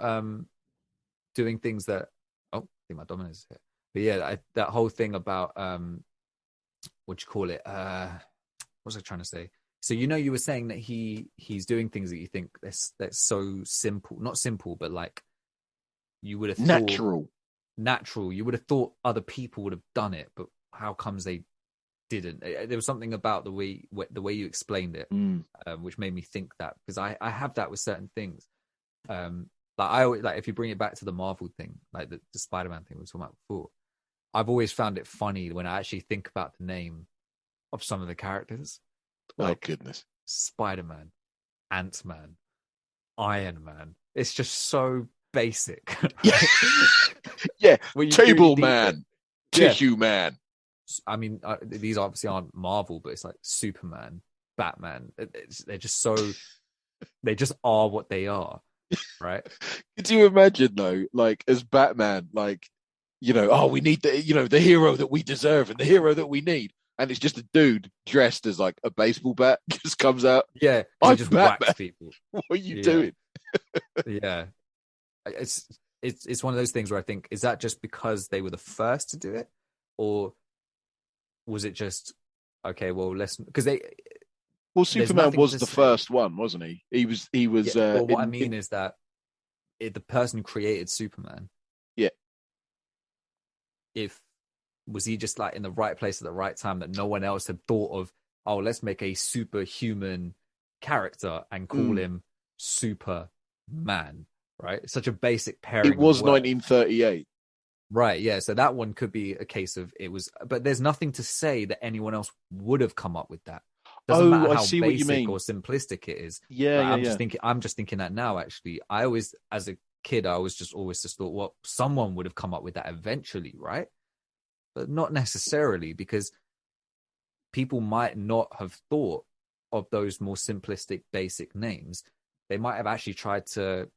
doing things that oh, I think my dominance is here. But yeah, that whole thing about what you call it? What was I trying to say? So you were saying that he's doing things that you think that's so simple, not simple, but like you would have thought Natural. natural. You would have thought other people would have done it, but how comes they didn't? There was something about the way you explained it, Mm. which made me think that because I have that with certain things. Like I always, like if you bring it back to the Marvel thing, like the Spider-Man thing we were talking about before, I've always found it funny when I actually think about the name of some of the characters, Oh, like goodness. Spider-Man, Ant-Man, Iron Man. It's just so basic. Yeah. Yeah. When you really Table deep it. man. Yeah. Tissue man. I mean, these obviously aren't Marvel, but it's like Superman, Batman. They're just so, they just are what they are, right? Could you imagine though, like as Batman, like, oh, we need the hero that we deserve and the hero that we need. And it's just a dude dressed as like a baseball bat just comes out. Yeah, because he I'm just Batman. whacks people. What are you Yeah, doing? yeah. It's it's one of those things where I think, is that just because they were the first to do it, or was it just okay? Well, let's because Well, there's Superman nothing was to the say. first one, wasn't he? He was Yeah, but what I in mean is that the person who created Superman, yeah. if was he just like in the right place at the right time that no one else had thought of? Oh, let's make a superhuman character and call Mm. him Superman, right? It's such a basic It pairing of was words. 1938. Right, yeah. So that one could be a case of it was, but there's nothing to say that anyone else would have come up with that. Doesn't Oh, matter I how see what you basic mean. or simplistic it is. Yeah, Like yeah, yeah. I'm just thinking that now. Actually, I always, as a kid, I was just always just thought, well, someone would have come up with that eventually, right? But not necessarily, because people might not have thought of those more simplistic, basic names. They might have actually tried to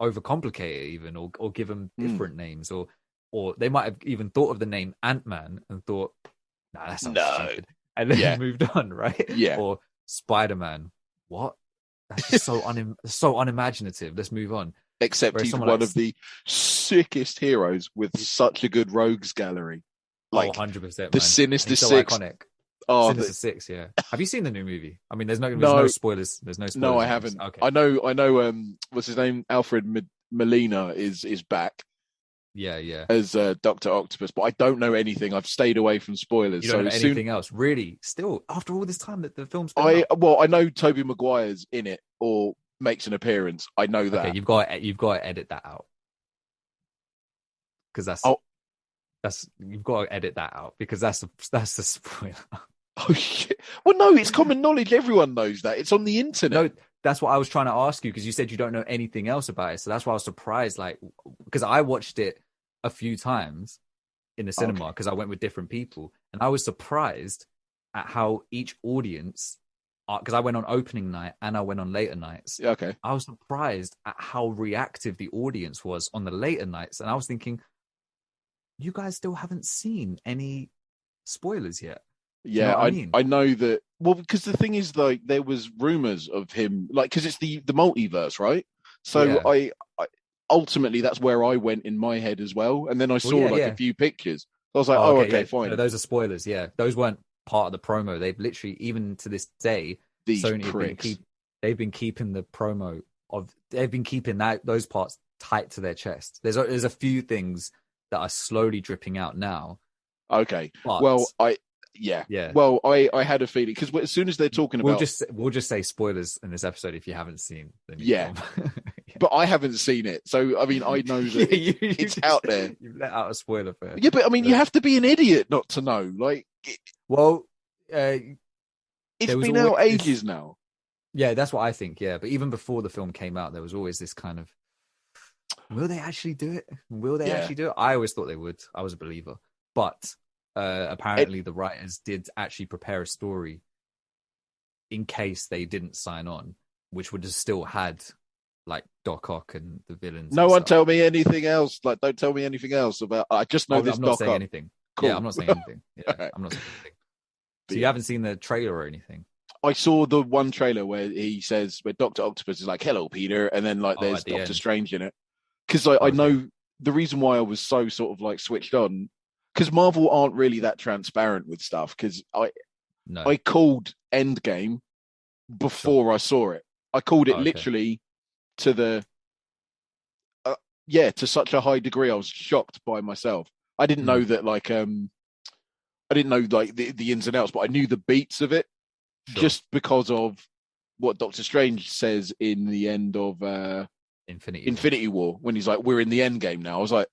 overcomplicate it even, or give them Mm. different names, or they might have even thought of the name Ant-Man and thought, nah, that sounds No. stupid, and then Yeah. moved on, right? Yeah. Or Spider-Man, what? That's just so unimaginative. Let's move on. Except Whereas he's someone one like, of the sickest heroes with such a good rogues gallery. oh, Like 100%, the man, Sinister he's so Six. iconic. Oh, Sinister Six, yeah. Have you seen the new movie? I mean, there's no no, spoilers. There's no no, spoilers I in this. haven't. Okay. I know. What's his name? Alfred Molina is back Yeah, yeah. as Doctor Octopus, but I don't know anything. I've stayed away from spoilers. You don't So know as soon anything else, really? Still, after all this time that the film's been out. I know Toby Maguire's in it or makes an appearance. I know Okay, that. you've got to edit that out, because Oh, that's you've got to edit that out, because that's the spoiler. oh shit. Well, no, it's common knowledge. Everyone knows that. It's on the internet. No, that's what I was trying to ask you, because you said you don't know anything else about it. So that's why I was surprised, like, because I watched it a few times in the cinema Okay. because I went with different people, and I was surprised at how each audience, because I went on opening night and I went on later nights. Yeah, okay. I was surprised at how reactive the audience was on the later nights, and I was thinking, you guys still haven't seen any spoilers yet. Do you know Yeah, what I mean? I know that. Well, because the thing is, like, there was rumors of him, like, because it's the multiverse, right? So Yeah. I ultimately that's where I went in my head as well, and then I saw yeah, like yeah. a few pictures. I was like, Oh, oh, okay, okay, yeah. fine. No, those are spoilers. Yeah, those weren't part of the promo. They've literally, even to this day, These Sony pricks. they've been keeping the promo they've been keeping those parts tight to their chest. There's a few things that are slowly dripping out now, Okay. but Well, yeah. yeah, Well, I had a feeling because as soon as they're talking about, we'll just say spoilers in this episode if you haven't seen the new yeah, film. but I haven't seen it, so I mean, I know that it's out there. You've let out a spoiler first. Yeah, but I mean, you have to be an idiot not to know. Like, Well, it's there was been always out ages now. Yeah, that's what I think. Yeah, but even before the film came out, there was always this kind of, will they actually do it? Will they Yeah. actually do it? I always thought they would. I was a believer, but apparently the writers did actually prepare a story in case they didn't sign on, which would have still had like Doc Ock and the villains No and one stuff. tell me anything else. Like, don't tell me anything else about. I just know Oh, this I'm not Doc saying Ock. anything. Yeah, I'm Cool. not saying anything. All Yeah, right. I'm not saying anything. But So you yeah. haven't seen the trailer or anything? I saw the one trailer where he says, where Doctor Octopus is like, "Hello, Peter," and then like Oh, there's at the Doctor end. Strange in it. Because I Okay. know the reason why I was so sort of like switched on, because Marvel aren't really that transparent with stuff. Because No. I called Endgame Sure. before I saw it. I called it Oh, okay. literally to the to such a high degree. I was shocked by myself. I didn't Hmm. know that I didn't know like the ins and outs, but I knew the beats of it Sure. just because of what Doctor Strange says in the end of Infinity War. Infinity War when he's like, "We're in the end game now." I was like,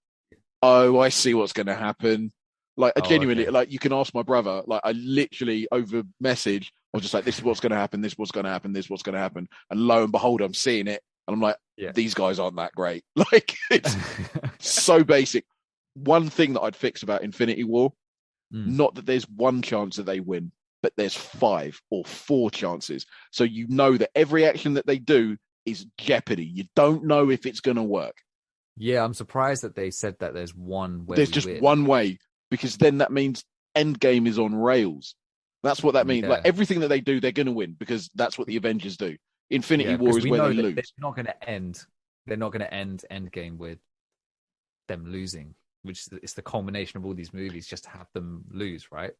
"Oh, I see what's going to happen." Like, I Oh, genuinely, okay. like, you can ask my brother. Like, I literally over message, I was just like, "This is what's going to happen. This is what's going to happen. This is what's going to happen." And lo and behold, I'm seeing it, and I'm like, Yeah. "These guys aren't that great." Like, it's so basic. One thing that I'd fix about Infinity War, not that there's one chance that they win, but there's 5 or 4 chances. So you know that every action that they do is jeopardy. You don't know if it's going to work. Yeah, I'm surprised that they said that there's one where There's we just win. one way, because then that means Endgame is on rails. That's what that means. Like, Yeah. everything that they do, they're going to win because that's what the Avengers do. Infinity Yeah, War because is we where know they that they're lose. not going to end. They're not going to end Endgame with them losing, which is the culmination of all these movies, just to have them lose, right?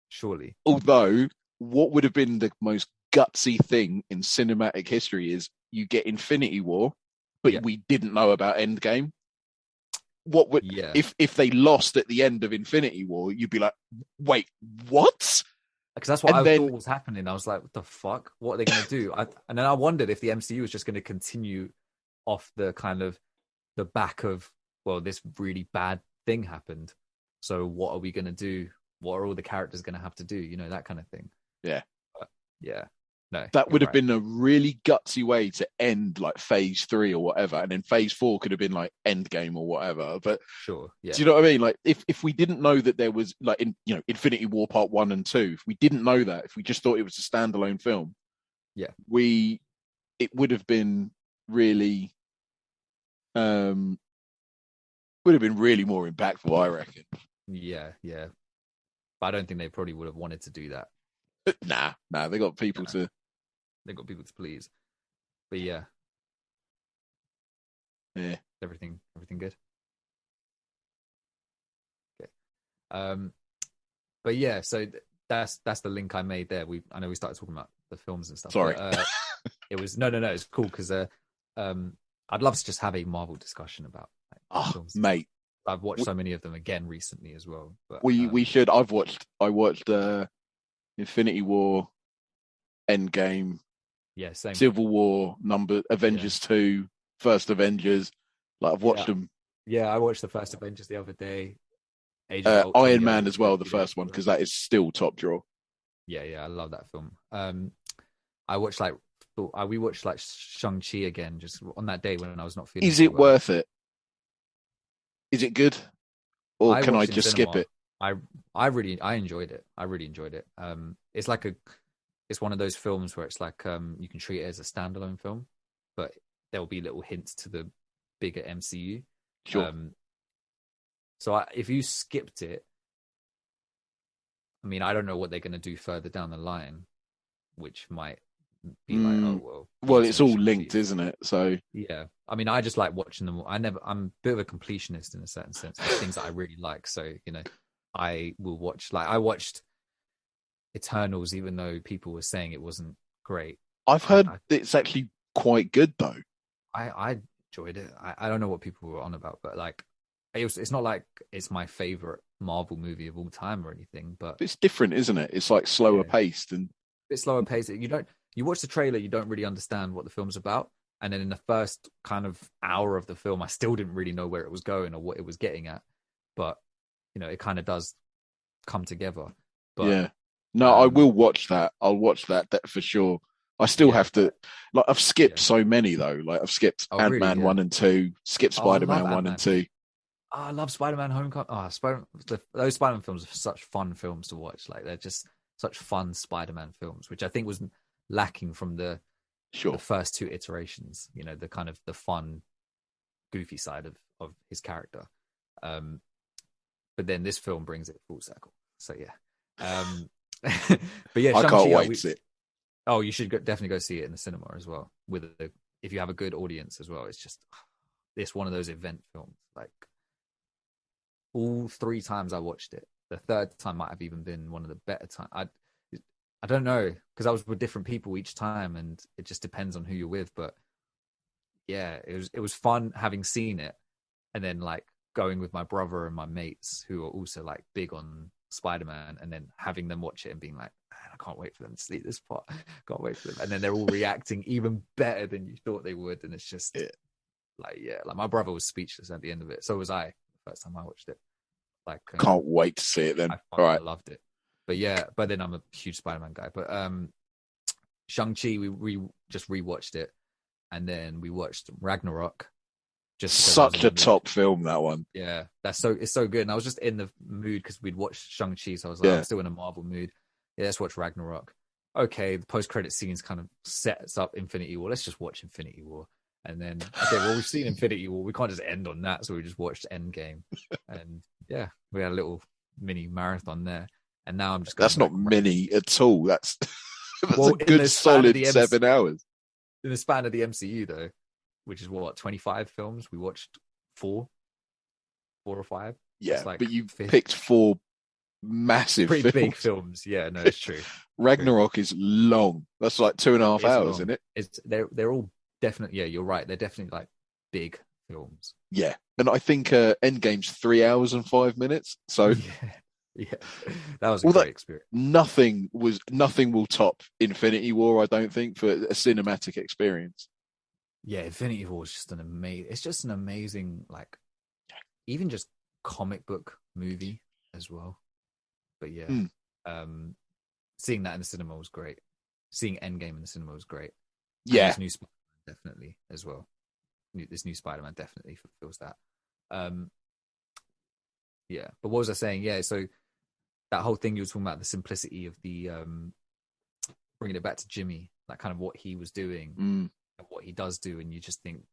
Surely. Although, what would have been the most gutsy thing in cinematic history is you get Infinity War, but Yeah. we didn't know about Endgame. What would Yeah. if they lost at the end of Infinity War? You'd be like, "Wait, what?" Because that's what And I then thought was happening. I was like, what the fuck? What are they going to do? And then I wondered if the MCU was just going to continue off the kind of the back of, well, this really bad thing happened. So what are we going to do? What are all the characters going to have to do? You know, that kind of thing. yeah, But yeah. No, that you're would have right. been a really gutsy way to end like phase 3 or whatever, and then phase 4 could have been like Endgame or whatever. But Sure. do Yeah. you know what I mean? Like, if we didn't know that there was like Infinity War Part 1 and 2, if we didn't know that, if we just thought it was a standalone film, Yeah. it would have been really um would have been really more impactful, I reckon. Yeah. Yeah. But I don't think they probably would have wanted to do that. Nah, they got people You know, to. they got people to please. But yeah, Yeah, everything good. Okay. But yeah, so that's the link I made there. I know we started talking about the films and stuff, sorry. but it was no, it's cool because I'd love to just have a Marvel discussion about like, Oh, films and stuff. mate, I've watched so many of them again recently as well. But we should. I watched Infinity War, Endgame, yeah, same. Civil War, Yeah, Avengers 2, First Avengers. Like, I've watched yeah, them. yeah. I watched the first Avengers the other day. Age of Ultron Iron the other Man day, as well, a the few days first one, ago. because that is still top draw. Yeah, I love that film. I watched like we watched like Shang-Chi again just on that day when I was not feeling Is too it well. worth it? Is it good? Or I can I watched in just skip cinema. it? I enjoyed it. I really enjoyed it. It's like it's one of those films where it's like you can treat it as a standalone film, but there'll be little hints to the bigger MCU. Sure. So if you skipped it, I mean, I don't know what they're going to do further down the line, which might be like, oh well, you Well, must it's know all Shang-Chi. linked, isn't it? So Yeah, I mean, I just like watching them. I'm a bit of a completionist in a certain sense. There's things that I really like, so I will watch. Like I watched Eternals, even though people were saying it wasn't great. I've I heard I it's actually quite good though. I enjoyed it. I don't know what people were on about, but like it's not like it's my favorite Marvel movie of all time or anything. But It's different, isn't it? It's like slower yeah, paced and bit slower pace. You watch the trailer, you don't really understand what the film's about, and then in the first kind of hour of the film, I still didn't really know where it was going or what it was getting at. But it kind of does come together. But yeah. No, I um, will watch that. I'll watch that for sure. I still yeah, have to, like, I've skipped yeah. so many though. Like, I've skipped Oh, Ant really? Man Yeah. 1 and 2, skipped Oh, I Spider love Man 1 Ant and Man. 2. I love Spider-Man Homecoming. Those Spider-Man films are such fun films to watch. Like they're just such fun Spider-Man films, which I think was lacking from the Sure. first two iterations. You know, the kind of the fun, goofy side of his character. Um, but then this film brings it full circle. So yeah. But yeah, I can't Shang-Chi. wait to see it. Oh, you should definitely go see it in the cinema as well. If you have a good audience as well, it's one of those event films. Like all three times I watched it, the third time might have even been one of the better times. I don't know because I was with different people each time, and it just depends on who you're with. But yeah, it was fun having seen it, and then like going with my brother and my mates who are also like big on Spider-Man, and then having them watch it and being like, man, I can't wait for them to see this part. Can't wait for them. And then they're all reacting even better than you thought they would. And it's just like my brother was speechless at the end of it. So was I the first time I watched it. Like Can't wait to see it then. I All right. loved it. But yeah, but then I'm a huge Spider-Man guy. But Shang-Chi, we just rewatched it, and then we watched Ragnarok. Just Such a top film, that one. Yeah, it's so good. And I was just in the mood because we'd watched Shang-Chi, so I was like, I'm still in a Marvel mood. Yeah, let's watch Ragnarok. Okay, the post-credit scenes kind of sets up Infinity War. Let's just watch Infinity War. And then, okay, well, we've seen Infinity War. We can't just end on that, so we just watched Endgame. And yeah, we had a little mini marathon there. And now I'm just going That's not mini at all. That's a good solid 7 hours. In the span of the MCU, though, which is what, 25 films? We watched four or five. Yeah, like but you picked four massive, pretty big films. Yeah, no, it's true. Ragnarok is long. That's like 2.5 hours, isn't it? They're all definitely. Yeah, you're right. They're definitely like big films. Yeah, and I think Endgame's 3 hours and 5 minutes. So yeah, that was a great experience. Nothing will top Infinity War, I don't think, for a cinematic experience. Yeah, Infinity War is just an amazing, like, even just comic book movie as well. But yeah, seeing that in the cinema was great. Seeing Endgame in the cinema was great. Yeah, this new Spider-Man definitely as well. This new Spider-Man definitely fulfills that. Yeah, but what was I saying? Yeah, so that whole thing you were talking about, the simplicity of the bringing it back to Jimmy, like kind of what he was doing and what he does do, and you just think,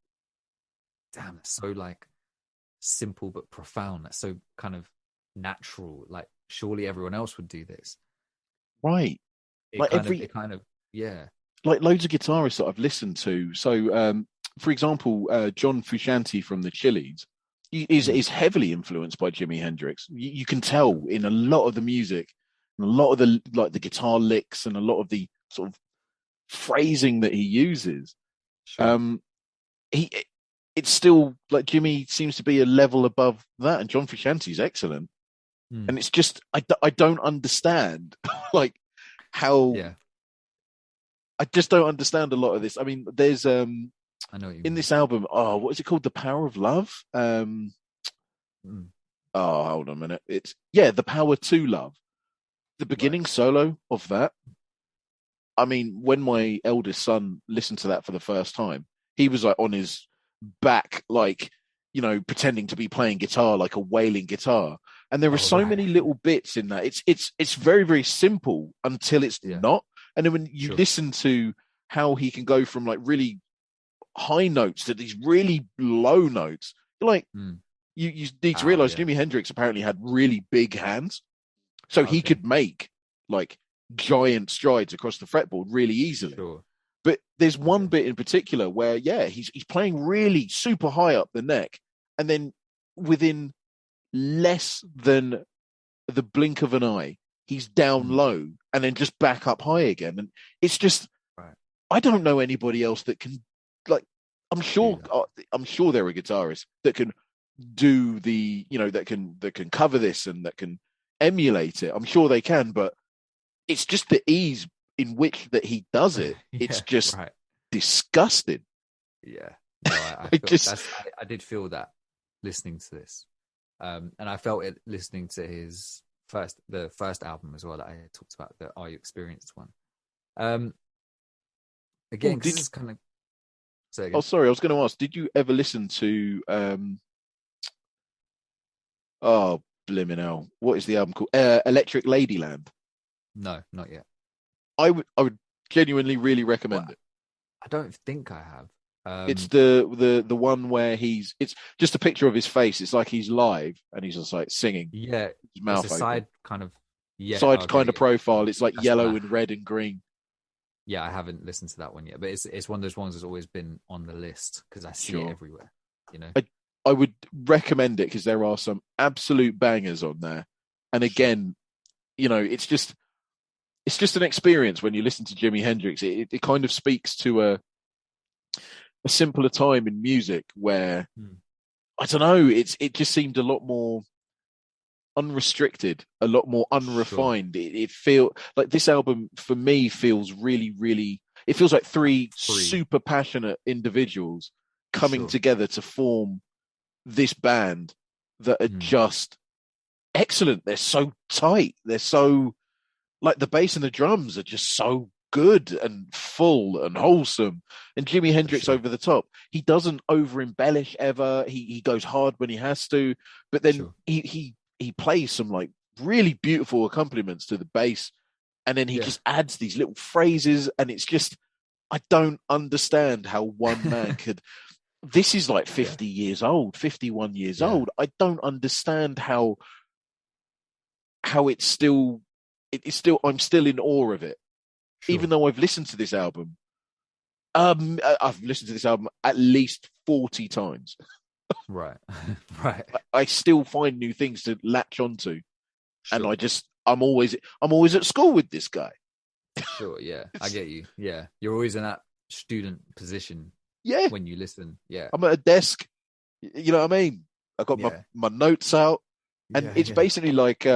damn, it's so like simple but profound. That's so kind of natural. Like surely everyone else would do this, right? Like Like loads of guitarists that I've listened to. So, for example, John Frusciante from the Chili's is heavily influenced by Jimi Hendrix. You can tell in a lot of the music, and a lot of the guitar licks, and a lot of the sort of phrasing that he uses. Sure. It's still like Jimmy seems to be a level above that, and John Frusciante's excellent. And it's just I don't understand like how. Yeah. I just don't understand a lot of this. I mean, there's I know what you mean. this album. Oh, what is it called? The Power of Love. Oh, hold on a minute. It's The Power to Love. The beginning solo of that. I mean, when my eldest son listened to that for the first time, he was like on his back, like, you know, pretending to be playing guitar, like a wailing guitar. And there are so many little bits in that. It's very, very simple until it's not. And then when you listen to how he can go from like really high notes to these really low notes, you're like, you need to realize Jimi Hendrix apparently had really big hands. So he could make like giant strides across the fretboard really easily. Sure. But there's one bit in particular where, he's playing really super high up the neck. And then within less than the blink of an eye, he's down low and then just back up high again. And it's just, I don't know anybody else that can, like, I'm sure there are guitarists that can do the, you know, that can cover this and that can emulate it. I'm sure they can, but it's just the ease in which that he does it. It's just disgusting. Yeah. No, I did feel that listening to this. And I felt it listening to the first album as well that I talked about, the Are You Experienced one. Again, this is kind of. Oh, sorry, I was going to ask, did you ever listen to Oh, blimmin' hell. What is the album called? Electric Ladyland. No, not yet. I would genuinely really Well, recommend it. I don't think I have. It's the one where it's just a picture of his face. It's like he's live and he's just like singing, Yeah, his it's a mouth open. side kind of. Yeah, Side okay, kind of yeah. profile. It's like That's one yellow I. and red and green. Yeah, I haven't listened to that one yet, but it's one of those ones that's always been on the list because I see it Sure. everywhere. You know. I would recommend it because there are some absolute bangers on there. And Sure. again, it's just an experience when you listen to Jimi Hendrix. It kind of speaks to a simpler time in music where Hmm. I don't know, it just seemed a lot more unrestricted, a lot more Sure. unrefined. It feel like this album for me feels really, really. It feels like Like three free. super passionate individuals coming Sure. together to form this band that are Hmm. just excellent. They're so tight. They're so like the bass and the drums are just so good and full and wholesome. And Jimi For Hendrix sure. over the top. He doesn't over embellish ever. He goes hard when he has to, but then Sure. he plays some like really beautiful accompaniments to the bass, and then he Yeah. just adds these little phrases, and it's just I don't understand how one man could. This is like Yeah. 50 years old, 51 years Yeah. old. I don't understand how it's still I'm still in awe of it even Sure. though I've listened to this album. I've listened to this album at least 40 times. Right. Right. I still find new things to latch onto, and Sure. I'm always at school with this guy. Sure. Yeah. I It's, get you. Yeah. You're always in that student position yeah, when you listen. Yeah. I'm at a desk. You know what I mean? I got my Yeah. my notes out, and Yeah. it's Yeah. basically like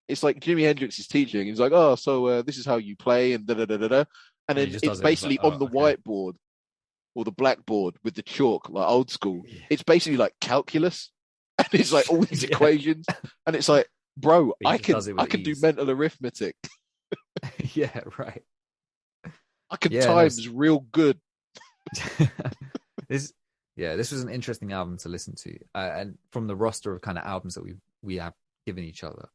it's like Jimi Hendrix is teaching. He's like, oh, so this is how you play, and da da da da da, and And he then just it's does it. And it's like, basically on oh, the okay. whiteboard or the blackboard with the chalk, like old school. Yeah. It's basically like calculus, and it's like all these Yeah. equations, and it's like, bro, But he I just can does it I with can do ease. mental arithmetic. Yeah. Right. I can Yeah. No. times real good. this. Yeah. This was an interesting album to listen to, and from the roster of kind of albums that we have given each other,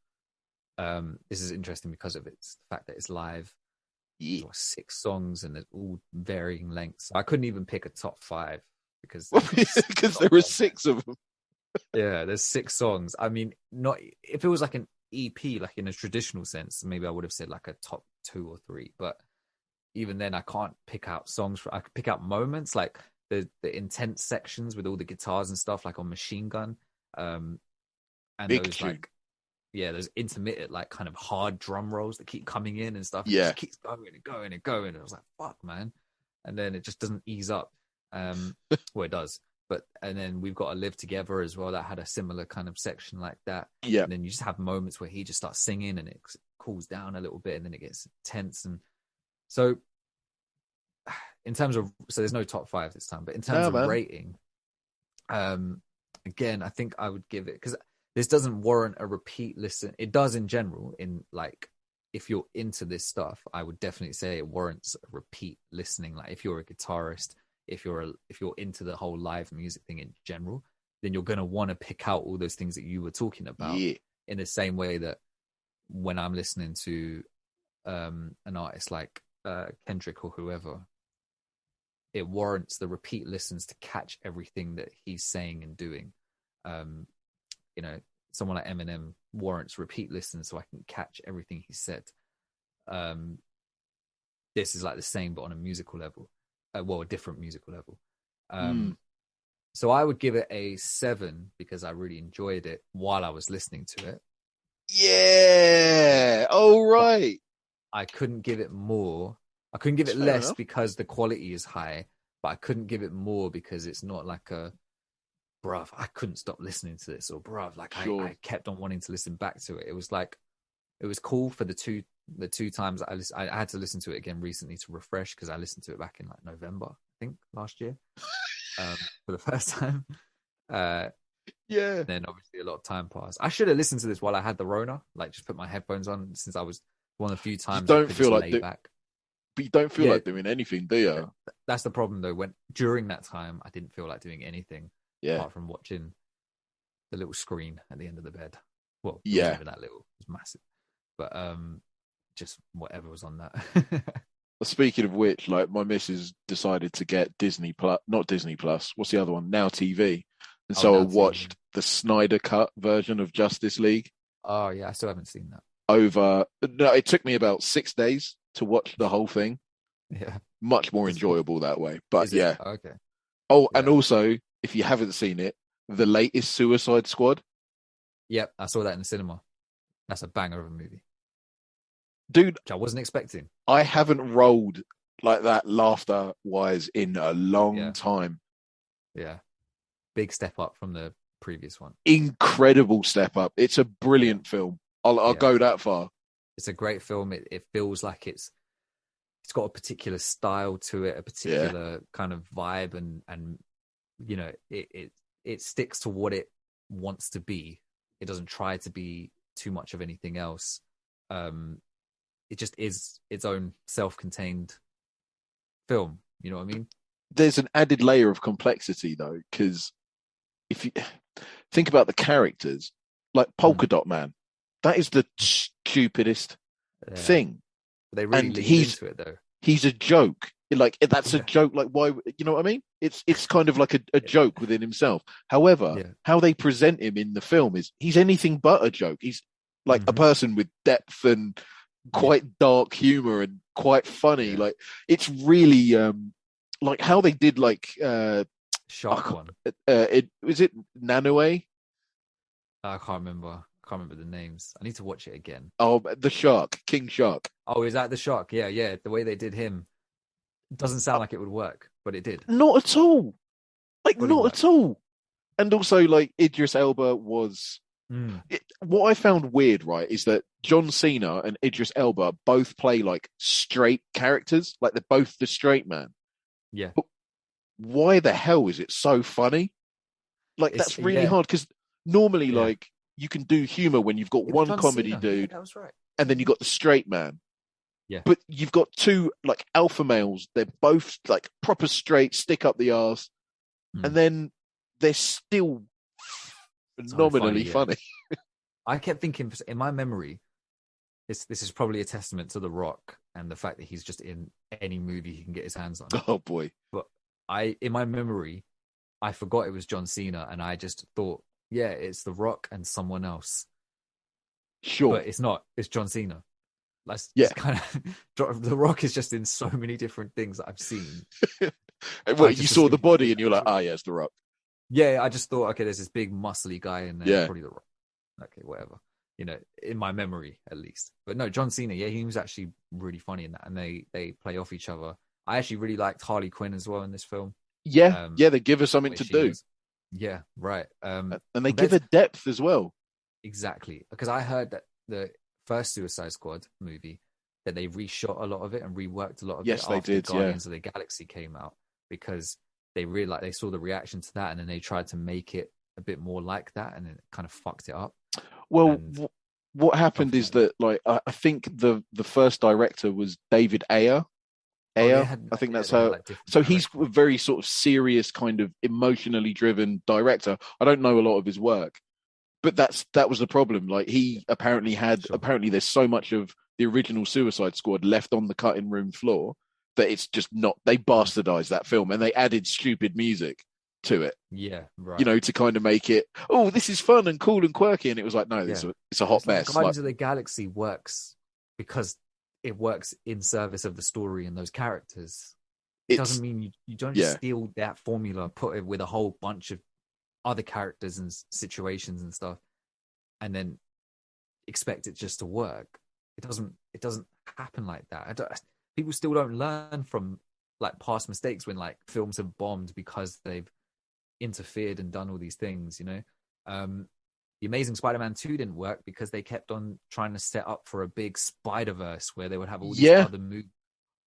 this is interesting because of its the fact that it's live. Yeah, There's what, 6 songs and they're all varying lengths. I couldn't even pick a top 5 because there's just because so there were long, man. 6 of them. Yeah, there's 6 songs. I mean, not if it was like an EP, like in a traditional sense, maybe I would have said like a top 2 or 3. But even then, I can't pick out songs. I could pick out moments like the intense sections with all the guitars and stuff, like on Machine Gun, um, and Big those tune. like those intermittent, like kind of hard drum rolls that keep coming in and stuff, and it Yeah. just keeps going and going and going. And I was like, fuck, man. And then it just doesn't ease up. Well, it does. But and then we've got to live together as well. That had a similar kind of section like that. Yeah. And then you just have moments where he just starts singing and it cools down a little bit and then it gets tense. And so in terms of there's no top 5 this time, but in terms No, of man. rating, um, again, I think I would give it because this doesn't warrant a repeat listen. It does in general, in like if you're into this stuff, I would definitely say it warrants a repeat listening. Like if you're a guitarist, if you're into the whole live music thing in general, then you're gonna want to pick out all those things that you were talking about Yeah. in the same way that when I'm listening to an artist like Kendrick or whoever, it warrants the repeat listens to catch everything that he's saying and doing. Um, you know, someone like Eminem warrants repeat listens so I can catch everything he said. Um, this is like the same, but on a musical level, well, a different musical level. Mm. Um, so I would give it a 7 because I really enjoyed it while I was listening to it. Yeah. All But right. I couldn't give it more. I couldn't give That's it fair less enough. because the quality is high, but I couldn't give it more because it's not like a bruv, I couldn't stop listening to this, or bruv, like Sure. I kept on wanting to listen back to it. It was like it was cool for the two times that I had to listen to it again recently to refresh because I listened to it back in like November, I think last year, for the first time. Uh, Yeah. then obviously a lot of time passed. I should have listened to this while I had the Rona, like just put my headphones on since I was one of the few You times I don't could feel just like lay do, back. but you don't feel Yeah, like doing anything, do you? that's the problem though. When during that time, I didn't feel like doing anything Yeah. apart from watching the little screen at the end of the bed. Well, it wasn't Yeah. even that little; it was massive. But just whatever was on that. Speaking of which, like my missus decided to get Disney Plus, not Disney Plus. What's the other one? Now TV. And Oh, so I now TV. watched the Snyder Cut version of Justice League Oh yeah, I still haven't seen that. over. No, it took me about 6 days to watch the whole thing. Yeah, Much more is it? enjoyable that way. But Is it? yeah. Oh, okay. Oh, and Yeah. also, if you haven't seen it, the latest Suicide Squad, Yep, I saw that in the cinema. That's a banger of a movie, dude. which I wasn't expecting. I haven't rolled like that laughter wise in a long Yeah, time. yeah. Big step up from the previous one. Incredible step up. It's a Yeah, brilliant film. I'll yeah. go that far. It's a great film. It feels like it's got a particular style to it, a Yeah. particular kind of vibe, and you know, it sticks to what it wants to be. It doesn't try to be too much of anything else. It just is its own self-contained film. You know what I mean? There's an added layer of complexity though, because if you think about the characters, like Mm. Polka Dot Man, that is the stupidest Yeah. thing. They really And leaned into it though. he's a joke. Like that's a Yeah. joke. Like why? You know what I mean? It's kind of like a joke within himself. However, Yeah. how they present him in the film is he's anything but a joke. He's like a Hmm. person with depth and Yeah. quite dark humor and quite funny. Yeah. Like it's really like how they did like Shark one. it was it Nanoe? I can't remember. I can't remember the names. I need to watch it again. Oh, the shark, King Shark. Oh, is that the shark? Yeah, yeah. The way they did him doesn't sound like it would work, but it did. Not at all. Like Fully not at worked. all. And also like Idris Elba was Mm. what I found weird, right, is that John Cena and Idris Elba both play like straight characters, like they're both the straight man. Yeah. But why the hell is it so funny? Like It's that's really yeah, hard because normally, yeah. like you can do humor when you've got It was one John comedy Cena. Yeah, dude that was right. and then you've got the straight man. Yeah. But you've got two like alpha males. They're both like proper straight, stick up the arse, and Mm. then they're still So funny, phenomenally yeah. funny. I kept thinking in my memory, this is probably a testament to The Rock and the fact that he's just in any movie he can get his hands on. Oh boy. But in my memory, I forgot it was John Cena, and I just thought, yeah, it's The Rock and someone else, Sure. but it's not. It's John Cena. That's Yeah. kind of The Rock is just in so many different things that I've seen. Well, I you just saw the assumed, body and you're like, ah, yeah, it's the Rock. yeah, I just thought, okay, there's this big muscly guy in there, Yeah. probably The Rock. Okay, whatever. You know, in my memory at least. But no, John Cena, yeah, he was actually really funny in that, and they play off each other. I actually really liked Harley Quinn as well in this film. Yeah, yeah, they give her something Way to she do. was. Yeah, right. And they Compared give her to depth as well. exactly, because I heard that the first Suicide Squad movie that they reshot a lot of it and reworked a lot of Yes, it they after did. Yeah. Guardians of the Galaxy came out because they really like they saw the reaction to that and then they tried to make it a bit more like that and it kind of fucked it up. Well, And what happened is that, like, I think the first director was David Ayer. oh, they Ayer, had I think yeah, that's they had how. like different So he's a directors. very sort of serious, kind of emotionally driven director. I don't know a lot of his work, but that was the problem. Like he Sure. apparently there's so much of the original Suicide Squad left on the cutting room floor that it's just not. They bastardized that film and they added stupid music to it, Yeah, you right. know, to kind of make it, oh, this is fun and cool and quirky. And it was like, no, Yeah. it's a hot It's like mess. Like Guardians of the Galaxy works because it works in service of the story and those characters. It it's doesn't mean you don't just yeah, steal that formula, put it with a whole bunch of other characters and situations and stuff, and then expect it just to work. It doesn't happen like that. People still don't learn from like past mistakes when like films have bombed because they've interfered and done all these things, you know. The Amazing Spider-Man 2 didn't work because they kept on trying to set up for a big Spider-Verse where they would have all these yeah. other movies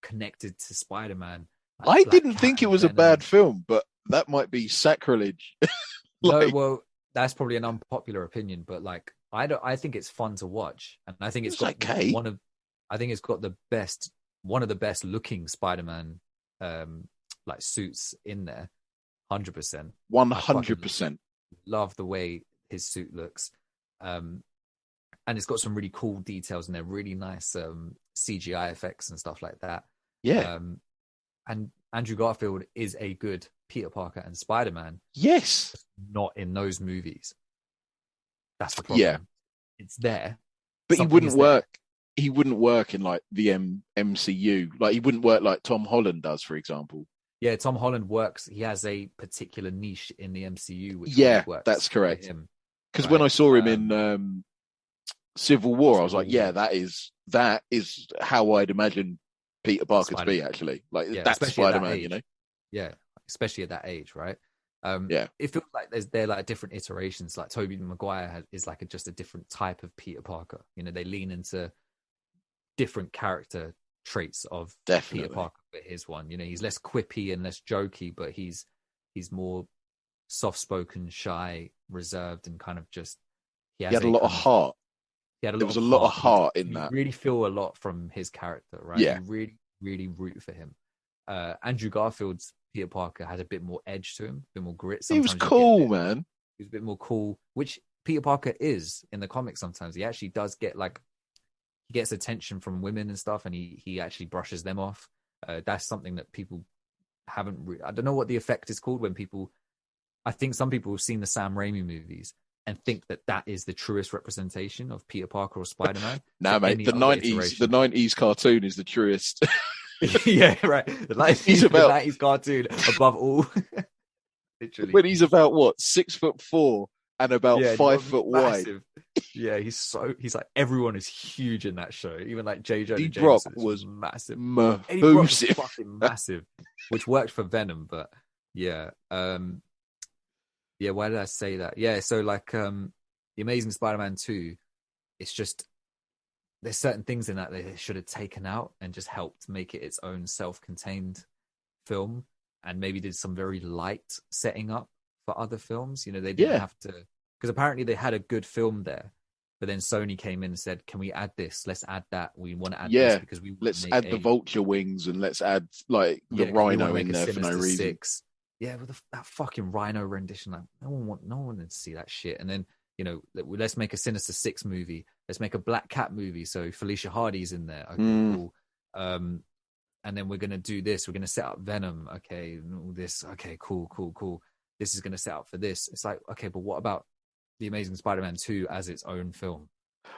connected to Spider-Man, like I Black didn't Cat think it and was a bad Venom. film, but that might be sacrilege. No, Like well, that's probably an unpopular opinion, but like I think it's fun to watch, and I think it it's was got okay. I think it's got one of the best looking Spider-Man like suits in there, 100%. I fucking 100%. love the way his suit looks. And it's got some really cool details in there, really nice CGI effects and stuff like that. Yeah. And Andrew Garfield is a good Peter Parker and Spider-Man. Yes. Not in those movies. That's the problem. Yeah. It's there. But Something he wouldn't is work. there. He wouldn't work in like the MCU. Like he wouldn't work like Tom Holland does, for example. Yeah, Tom Holland works. He has a particular niche in the MCU, which Yeah, really works. that's correct. Because right? when I saw him in Civil War, I was like, yeah, that is how I'd imagine Peter Parker to be, actually. Like, that's Spider-Man, you know? Yeah, especially at that age, right? Yeah. It feels like they're like different iterations. Like Tobey Maguire is like just a different type of Peter Parker. You know, they lean into different character traits of Peter Parker, but his one, you know, he's less quippy and less jokey, but he's more soft-spoken, shy, reserved, and kind of just he had a lot of heart. There was a lot of heart in that. You really feel a lot from his character, right? Yeah. You really, really root for him. Andrew Garfield's Peter Parker had a bit more edge to him, a bit more grit. Sometimes he was cool, man. He was a bit more cool, which Peter Parker is in the comics sometimes. He actually does get like, he gets attention from women and stuff, and he actually brushes them off. That's something that people haven't I don't know what the effect is called when people, I think some people have seen the Sam Raimi movies and think that is the truest representation of Peter Parker or Spider-Man. Nah, mate, the 90s cartoon is the truest. Yeah, right. The 90s cartoon above all. Literally. When he's about what, 6'4" and about 5 foot wide. Yeah, he's like, everyone is huge in that show. Even like J. Jonah Jameson was massive. Eddie Brock was fucking massive, which worked for Venom, but yeah. Yeah, why did I say that? Yeah, so like The Amazing Spider-Man 2, it's just, there's certain things in that they should have taken out and just helped make it its own self-contained film, and maybe did some very light setting up for other films. You know, they didn't have to, because apparently they had a good film there, but then Sony came in and said, can we add this? Let's add that. We want to add this because let's add the vulture wings, and let's add like the rhino in there for no reason. 6. Yeah, with that fucking rhino rendition, like no one to see that shit. And then, you know, let's make a Sinister 6 movie. Let's make a Black Cat movie. So Felicia Hardy's in there. Okay, cool. And then we're gonna do this. We're gonna set up Venom. Okay, and all this. Okay, cool. This is gonna set up for this. It's like, okay, but what about The Amazing Spider-Man 2 as its own film?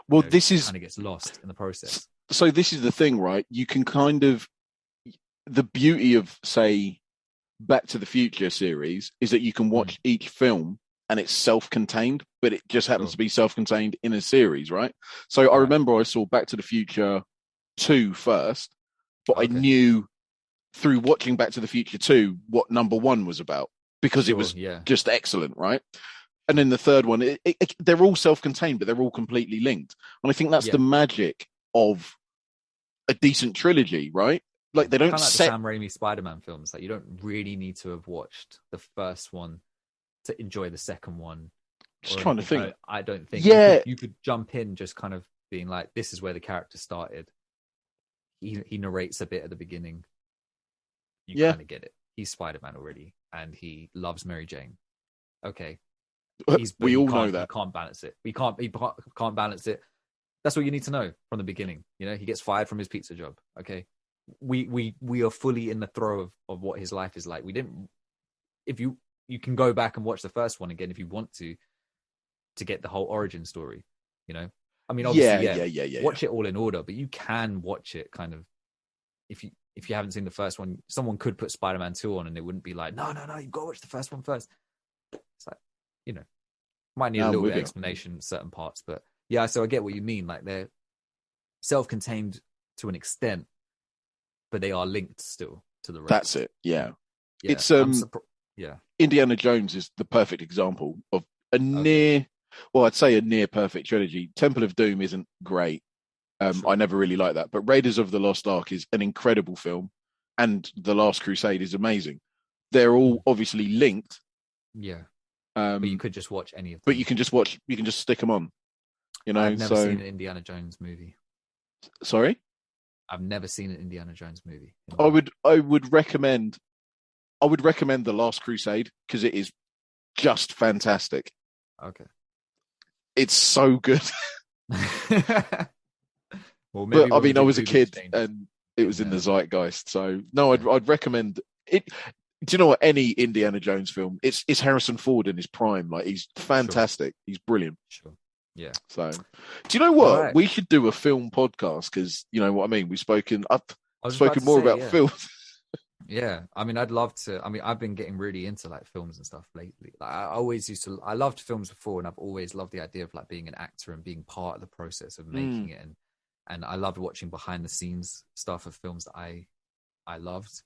Well, this is kind of gets lost in the process. So this is the thing, right? You can kind of, the beauty of, say, Back to the Future series is that you can watch each film and it's self-contained, but it just happens to be self-contained in a series, right? So I remember I saw Back to the Future 2 first, but I knew through watching Back to the Future 2 what number 1 was about, because it was just excellent, right? And then the third one, they're all self-contained, but they're all completely linked. And I think that's the magic of a decent trilogy, right? Like they don't kind of like the Sam Raimi Spider-Man films. Like you don't really need to have watched the first one to enjoy the second one. Just trying to think. I don't think. Yeah, you could jump in just kind of being like, this is where the character started. He narrates a bit at the beginning. You kind of get it. He's Spider-Man already, and he loves Mary Jane. Okay, we all know that. He can't balance it. He can't balance it. That's what you need to know from the beginning. You know, he gets fired from his pizza job. Okay. We are fully in the throw of what his life is like. We didn't. If you can go back and watch the first one again if you want to get the whole origin story. You know, I mean, obviously, watch it all in order, but you can watch it kind of if you haven't seen the first one. Someone could put Spider-Man 2 on, and it wouldn't be like, no, you've got to watch the first one first. It's like, you know, might need a little bit of explanation in certain parts, but yeah. So I get what you mean. Like they're self-contained to an extent, but they are linked still to the rest. That's it. Yeah. It's Indiana Jones is the perfect example of a near perfect trilogy. Temple of Doom isn't great. I never really liked that, but Raiders of the Lost Ark is an incredible film, and The Last Crusade is amazing. They're all obviously linked. Yeah. But you could just watch any of them. But you can just stick them on. You know, I've never seen an Indiana Jones movie. Sorry? I've never seen an Indiana Jones movie. I would recommend The Last Crusade because it is just fantastic. Okay. It's so good. Well, maybe But I when we mean, I do was a movie kid exchange, and we it was can, in the zeitgeist. So no, yeah, I'd recommend it. Do you know what? Any Indiana Jones film, it's Harrison Ford in his prime. Like he's sure, fantastic. He's brilliant. sure, yeah. So, do you know All what? right. We should do a film podcast because you know what I mean. I've I was just about spoken to more say, about yeah. films. Yeah, I mean, I'd love to. I mean, I've been getting really into like films and stuff lately. Like, I always used to. I loved films before, and I've always loved the idea of like being an actor and being part of the process of Mm, making it. And I loved watching behind the scenes stuff of films that I loved,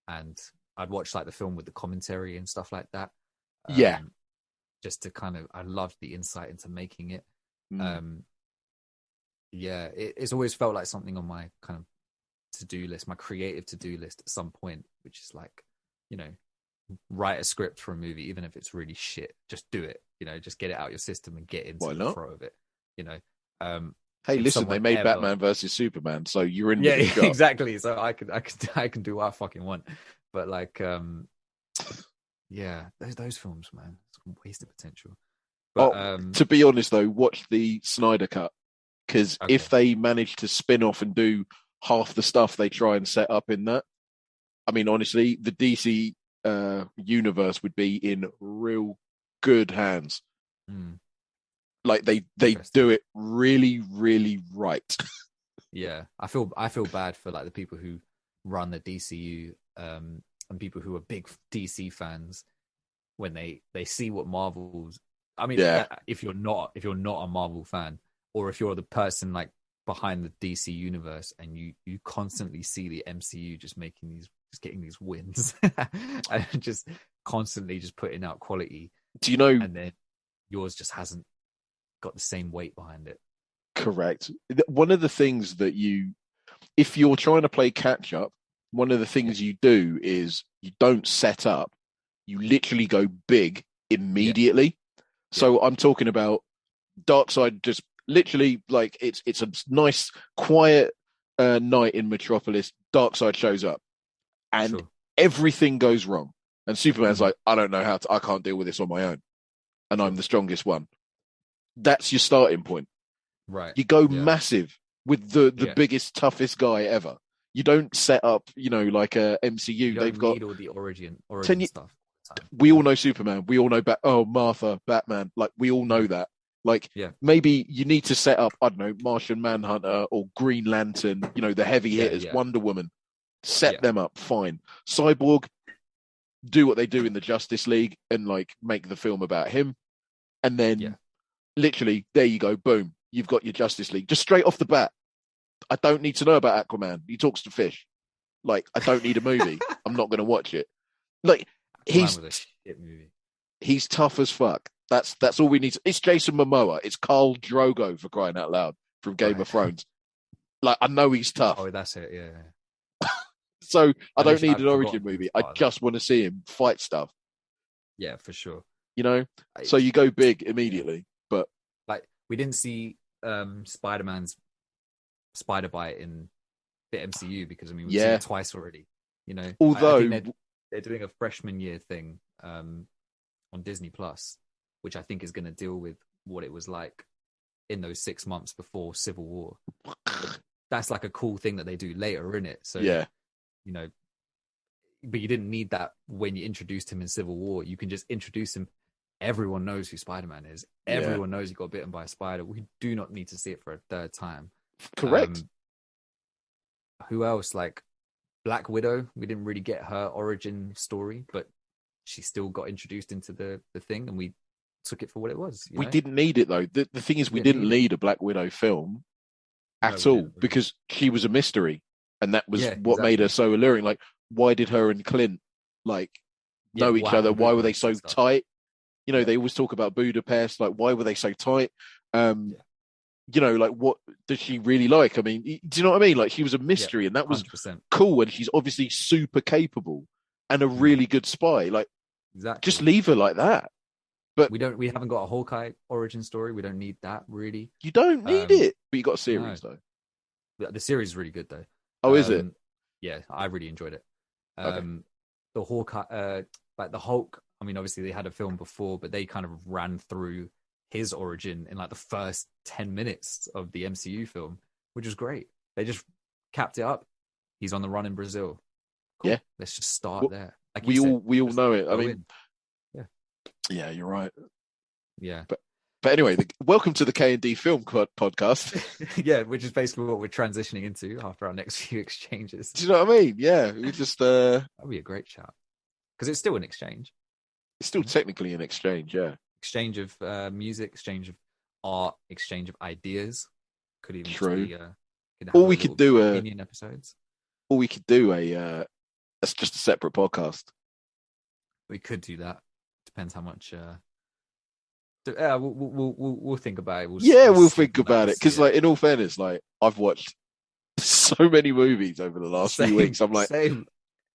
and I'd watch like the film with the commentary and stuff like that. yeah. Um, just to kind of, I loved the insight into making it. Mm. Um, yeah, it's always felt like something on my kind of to-do list, my creative to-do list at some point, which is like, you know, write a script for a movie, even if it's really shit. Just do it, just get it out your system and get into Why the not? throw of it. You know, um, Hey, if listen, they someone made ever, Batman versus Superman, so you're in yeah, with a shot. exactly. So I can do what I fucking want, but like, yeah, those films, man, it's wasted potential. But Oh, to be honest though, watch the Snyder cut because okay, if they manage to spin off and do half the stuff they try and set up in that, I mean, honestly, the DC universe would be in real good hands. hmm, Like they interesting. do it really, really right. Yeah, I feel bad for like the people who run the DCU, and people who are big DC fans when they see what Marvel's. I mean, Yeah, if you're not a Marvel fan, or if you're the person like behind the DC universe, and you constantly see the MCU just getting these wins, and just constantly just putting out quality, do you know? and then yours just hasn't got the same weight behind it. Correct. One of the things that if you're trying to play catch up, one of the Yeah, things you do is you don't set up. You literally go big yeah, immediately. yeah, So I'm talking about Darkseid just literally like it's a nice quiet night in Metropolis. Darkseid shows up and sure. everything goes wrong. And Superman's Hmm. like, I don't know I can't deal with this on my own. And I'm Sure. the strongest one. That's your starting point. Right. You go Yeah. massive with the Yeah. biggest, toughest guy ever. You don't set up, like a You MCU. They've don't got need all the origin 10 origin stuff all the time. we all know Superman. We all know Martha, Batman. Like we all know Hmm. that. Like Yeah. maybe you need to set up, I don't know, Martian Manhunter or Green Lantern, the heavy Yeah. hitters, Yeah. Wonder Woman. Set Yeah. them up, fine. Cyborg, do what they do in the Justice League and like make the film about him. And Yeah. then literally, there you go, boom. You've got your Justice League. Just straight off the bat. I don't need to know about Aquaman. He talks to fish. Like, I don't need a movie. I'm not going to watch it. Like, Aquaman he's was a shit movie. he's tough as fuck. That's all we need. It's Jason Momoa. It's Khal Drogo for crying out loud from Game Right. of Thrones. Like, I know he's tough. Oh, that's it. Yeah. So I I don't literally need I've an origin forgotten he was movie. I part of that. just want to see him fight stuff, Yeah, for sure. you know? I, So you go big yeah. immediately. But Like we didn't see Spider-Man's spider bite in the MCU because I mean we've seen yeah, it twice already. I think although, they're doing a freshman year thing on Disney Plus, which I think is going to deal with what it was like in those 6 months before Civil War. That's like a cool thing that they do later in it. So, yeah, you know, but you didn't need that when you introduced him in Civil War. You can just introduce him. Everyone knows who Spider-Man is. yeah, Everyone knows he got bitten by a spider. We do not need to see it for a third time. correct. Um, who else? Like Black Widow. We didn't really get her origin story, but she still got introduced into the thing, and we took it for what it was. We didn't need it though. The thing is, We we didn't didn't need it. need a Black Widow film No, at we all didn't. because she was a mystery, and that was Yeah, what made her exactly. so alluring. Like, why did her and Clint like Yeah, know what each other? happened Why with were her they and so stuff. tight? Yeah, They always talk about Budapest. Like, why were they so tight? Um, yeah, like, what does she really like? I mean, do you know what I mean? Like, she was a yeah, mystery, and that was 100%. cool. And she's obviously super capable and a Mm, really good spy. Like, just exactly. leave her like that. But We haven't got a Hawkeye origin story. We don't need that really. you don't need Um, it. But you got a no, series though. the series is really good though. Oh, is it? Yeah, I really enjoyed it. Okay. The Hawkeye, like the Hulk. I mean, obviously they had a film before, but they kind of ran through his origin in like the first 10 minutes of the MCU film, which was great. They just capped it up. He's on the run in Brazil. Cool. Yeah. Let's just start Well, there. Like we you said, all just know it. I go mean, in. Yeah. yeah, you're right. Yeah. But anyway, welcome to the K&D Film Podcast. Yeah, which is basically what we're transitioning into after our next few exchanges. Do you know what I mean? Yeah, we just That'd be a great chat because it's still an exchange. it's still technically an exchange, yeah. Exchange of music, exchange of art, exchange of ideas. Could even True. just be Or we could do opinion episodes. Or we could do that's just a separate podcast. We could do that. Depends how much. We'll think about it. We'll think about it because, like, in all fairness, like I've watched so many movies over the last few weeks. I'm like, same.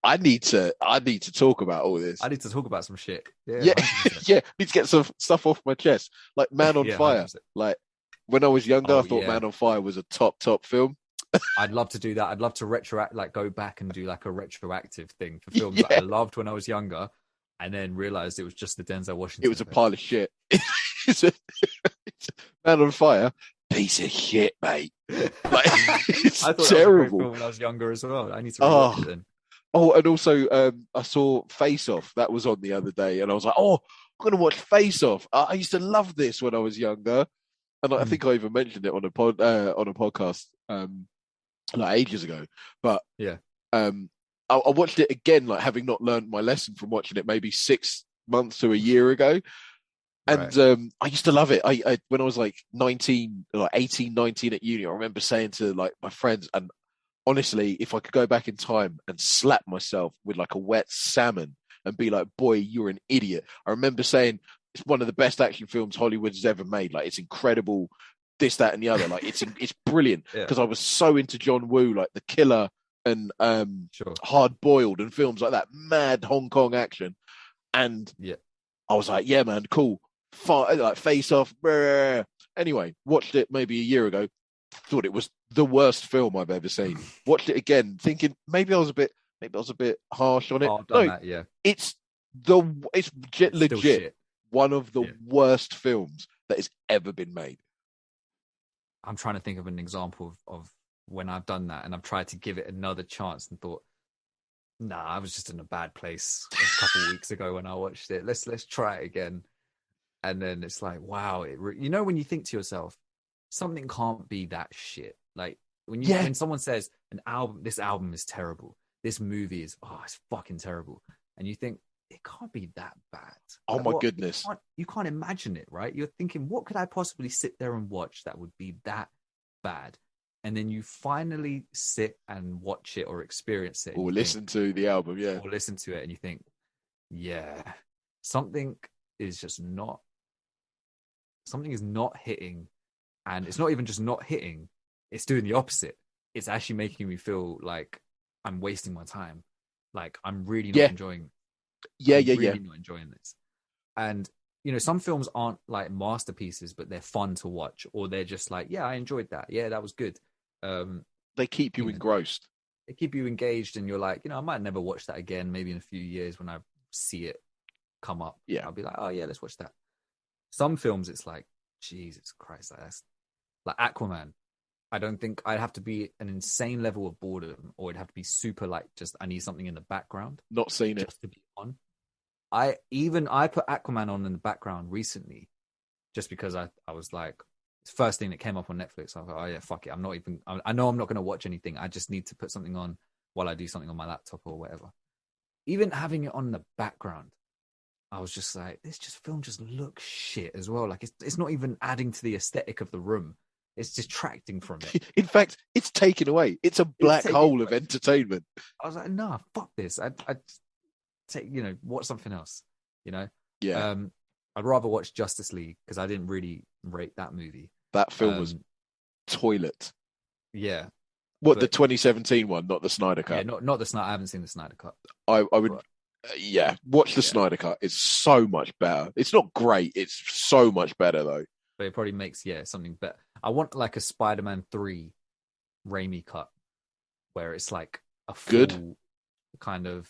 I need to talk about all this. I need to talk about some shit. Yeah, yeah. Need to get some stuff off my chest. Like Man on Fire. 100%. Like when I was younger, I thought Man on Fire was a top film. I'd love to do that. I'd love to go back and do like a retroactive thing for films that I loved when I was younger, and then realized it was just the Denzel Washington. It was a pile of shit. Man on Fire, piece of shit, mate. Like, it's I thought terrible. That was a great film when I was younger as well. I need to rewatch it then. Oh, and also I saw Face Off. That was on the other day, and I was like, "Oh, I'm gonna watch Face Off." I used to love this when I was younger, and I think I even mentioned it on a podcast like ages ago. But yeah, I watched it again, like having not learned my lesson from watching it maybe 6 months to a year ago. And right. I used to love it. I when I was like 19, like 18, 19 at uni, I remember saying to like my friends, and honestly, if I could go back in time and slap myself with like a wet salmon and be like, boy, you're an idiot. I remember saying it's one of the best action films Hollywood has ever made. Like, it's incredible, this, that, and the other. Like, it's brilliant because I was so into John Woo, like The Killer and Hard Boiled and films like that, mad Hong Kong action. And I was like, yeah, man, cool. Like Face Off. Brr. Anyway, watched it maybe a year ago. Thought it was the worst film I've ever seen. Watched it again, thinking maybe I was a bit harsh on it. It's legit one of the worst films that has ever been made. I'm trying to think of an example of when I've done that, and I've tried to give it another chance and thought, nah, I was just in a bad place a couple of weeks ago when I watched it. Let's try it again. And then it's like, wow, when you think to yourself, something can't be that shit. Like when someone says this album is terrible, this movie is it's fucking terrible, and you think it can't be that bad. Oh my goodness, you can't imagine it, right? You're thinking, what could I possibly sit there and watch that would be that bad? And then you finally sit and watch it or experience it, or listen to the album, or listen to it, and you think, something is not hitting. And it's not even just not hitting, it's doing the opposite. It's actually making me feel like I'm wasting my time. Like I'm really not enjoying not enjoying this. And some films aren't like masterpieces, but they're fun to watch, or they're just like, I enjoyed that. Yeah, that was good. They keep you engrossed. They keep you engaged, and you're like, I might never watch that again. Maybe in a few years when I see it come up, I'll be like, oh yeah, let's watch that. Some films, it's like, Jesus Christ, that's like Aquaman. I don't think I'd have to be an insane level of boredom, or it'd have to be super like just I need something in the background. Not seen it just to be on. I put Aquaman on in the background recently, just because I was like, it's the first thing that came up on Netflix. I was like, oh yeah, fuck it. I know I'm not going to watch anything. I just need to put something on while I do something on my laptop or whatever. Even having it on the background, I was just like, film just looks shit as well. Like it's not even adding to the aesthetic of the room. It's distracting from it. In fact, it's taken away. It's a black hole of entertainment. I was like, nah, fuck this. I'd take, watch something else, Yeah. I'd rather watch Justice League because I didn't really rate that movie. That film was toilet. Yeah. The 2017 one, not the Snyder Cut? Yeah, not the Snyder. I haven't seen the Snyder Cut. I would... watch the Snyder Cut. It's so much better. It's not great. It's so much better though. But it probably makes something better. I want like a Spiderman 3 Raimi cut where it's like a full kind of.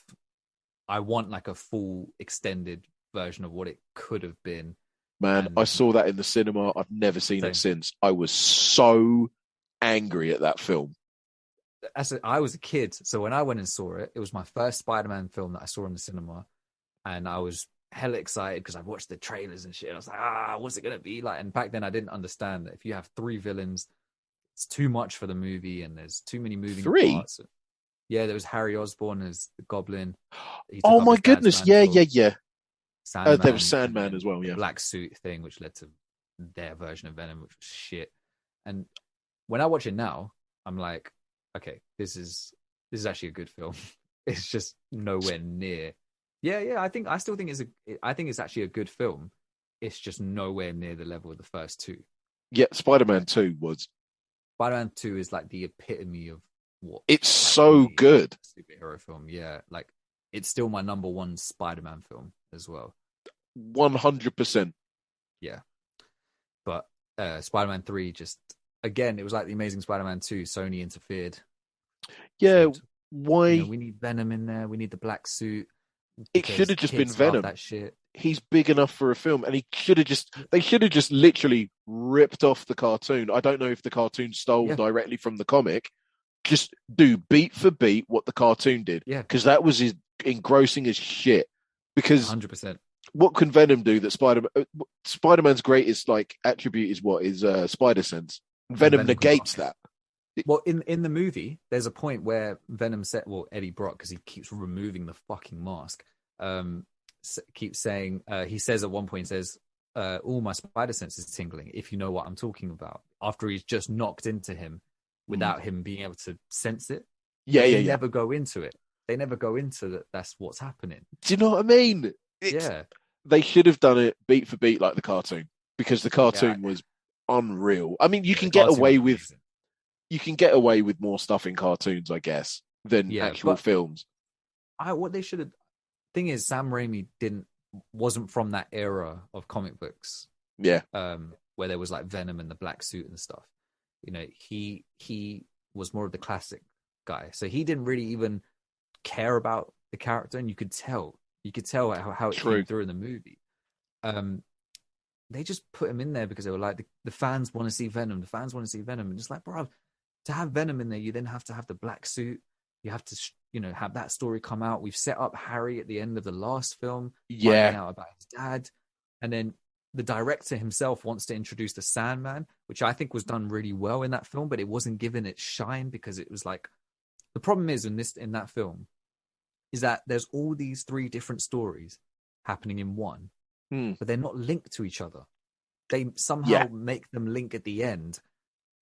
I want like a full extended version of what it could have been, Man, I And saw that in the cinema. I've never seen it same. since. I was so angry at that film. I was a kid, so when I went and saw it, it was my first Spider-Man film that I saw in the cinema, and I was hella excited because I'd watched the trailers and shit. I was like, what's it gonna be like? And back then, I didn't understand that if you have three villains, it's too much for the movie, and there's too many moving Three? parts. Yeah, there was Harry Osborn as the Goblin. He took Oh up my his dad's goodness. Yeah, mantle. yeah, yeah. There was Sandman, and Sandman then as well. the Yeah. Black Suit thing, which led to their version of Venom, which was shit. And when I watch it now, I'm like, okay, this is actually a good film. It's just nowhere near. Yeah, yeah. I still think I think it's actually a good film. It's just nowhere near the level of the first two. Yeah, Spider-Man 2 was. Spider-Man 2 is like the epitome of what It's like so any good. superhero film. Yeah, like it's still my number one Spider-Man film as well. 100%. Yeah, but Spider-Man 3 just again, it was like the Amazing Spider-Man 2. Sony interfered. Yeah, Said, why? we need Venom in there. We need the black suit It should because have just been kids love Venom. that shit. He's big enough for a film, and they should have just literally ripped off the cartoon. I don't know if the cartoon stole Yeah, directly from the comic. Just do beat for beat what the cartoon did, yeah, because that was engrossing as shit. Because 100%. what can Venom do that Spider-Man's greatest like attribute is what is spider sense. And Venom Venom can negates bust. that. Well, in the movie, there's a point where Venom said, well, Eddie Brock, because he keeps removing the fucking mask, keeps saying, he says at one point, he says, all my spider sense is tingling, if you know what I'm talking about, after he's just knocked into him without him being able to sense it. Yeah, But yeah, they yeah. never go into it. They never go into that. That's what's happening. Do you know what I mean? Yeah. They should have done it beat for beat like the cartoon, because the Yeah. cartoon was unreal. I mean, Yeah. The cartoon was amazing. you can get away with more stuff in cartoons, I guess, than Yeah. actual But films. what they should have, thing is, Sam Raimi wasn't from that era of comic books, Yeah, where there was like Venom and the black suit and stuff. You know, he was more of the classic guy, so he didn't really even care about the character, and you could tell how it true. came through in the movie. They just put him in there because they were like, the fans want to see Venom, and just like, bro, to have Venom in there, you then have to have the black suit. You have to, have that story come out. We've set up Harry at the end of the last film, finding Yeah, out about his dad. And then the director himself wants to introduce the Sandman, which I think was done really well in that film, but it wasn't given its shine because it was like, the problem is in that film is that there's all these three different stories happening in one, but they're not linked to each other. They somehow yeah, make them link at the end,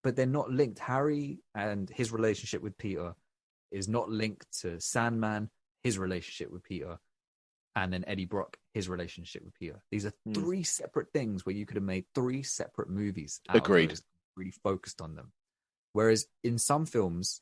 but they're not linked. Harry and his relationship with Peter is not linked to Sandman, his relationship with Peter, and then Eddie Brock, his relationship with Peter. These are three separate things where you could have made three separate movies out of agreed. those, really focused on them. Whereas in some films,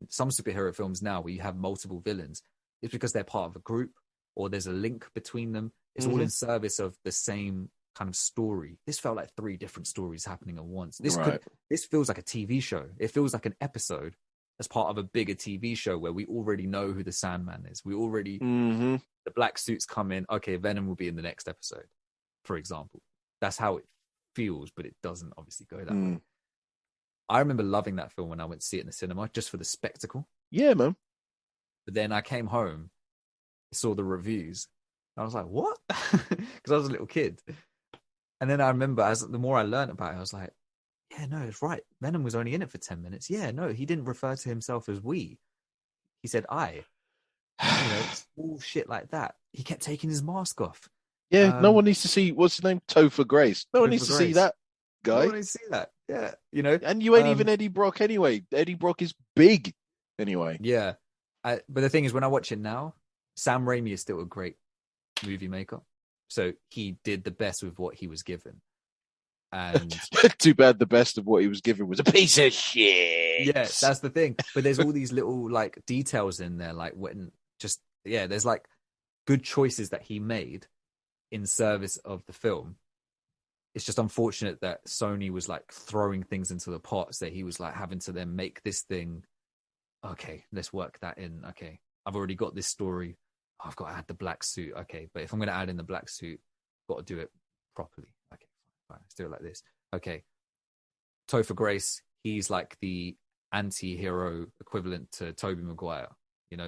some superhero films now, where you have multiple villains, it's because they're part of a group or there's a link between them. It's all in service of the same kind of story. This felt like three different stories happening at once. Right. This feels like a TV show. It feels like an episode as part of a bigger TV show where we already know who the Sandman is. We already the black suits come in. Okay, Venom will be in the next episode, for example. That's how it feels, but it doesn't obviously go that way. I remember loving that film when I went to see it in the cinema just for the spectacle. Yeah, man. But then I came home, saw the reviews, and I was like, what? Because I was a little kid. And then I remember, the more I learned about it, I was like, yeah, no, it's right. Venom was only in it for 10 minutes. Yeah, no, he didn't refer to himself as we. He said I. All shit like that. He kept taking his mask off. Yeah, no one needs to see, what's his name? Topher Grace. No one needs to see that guy. No one needs to see that. Yeah, And you ain't even Eddie Brock anyway. Eddie Brock is big anyway. Yeah. But the thing is, when I watch it now, Sam Raimi is still a great movie maker. So he did the best with what he was given. And too bad the best of what he was given was a piece of shit. Yeah, that's the thing. But there's all these little like details in there, like there's like good choices that he made in service of the film. It's just unfortunate that Sony was like throwing things into the pots that he was like having to then make this thing. Okay, let's work that in. Okay, I've already got this story. I've got to add the black suit. Okay, but if I'm going to add in the black suit, I've got to do it properly. Right, let's do it like this. Okay. Topher Grace, he's like the anti-hero equivalent to Tobey Maguire,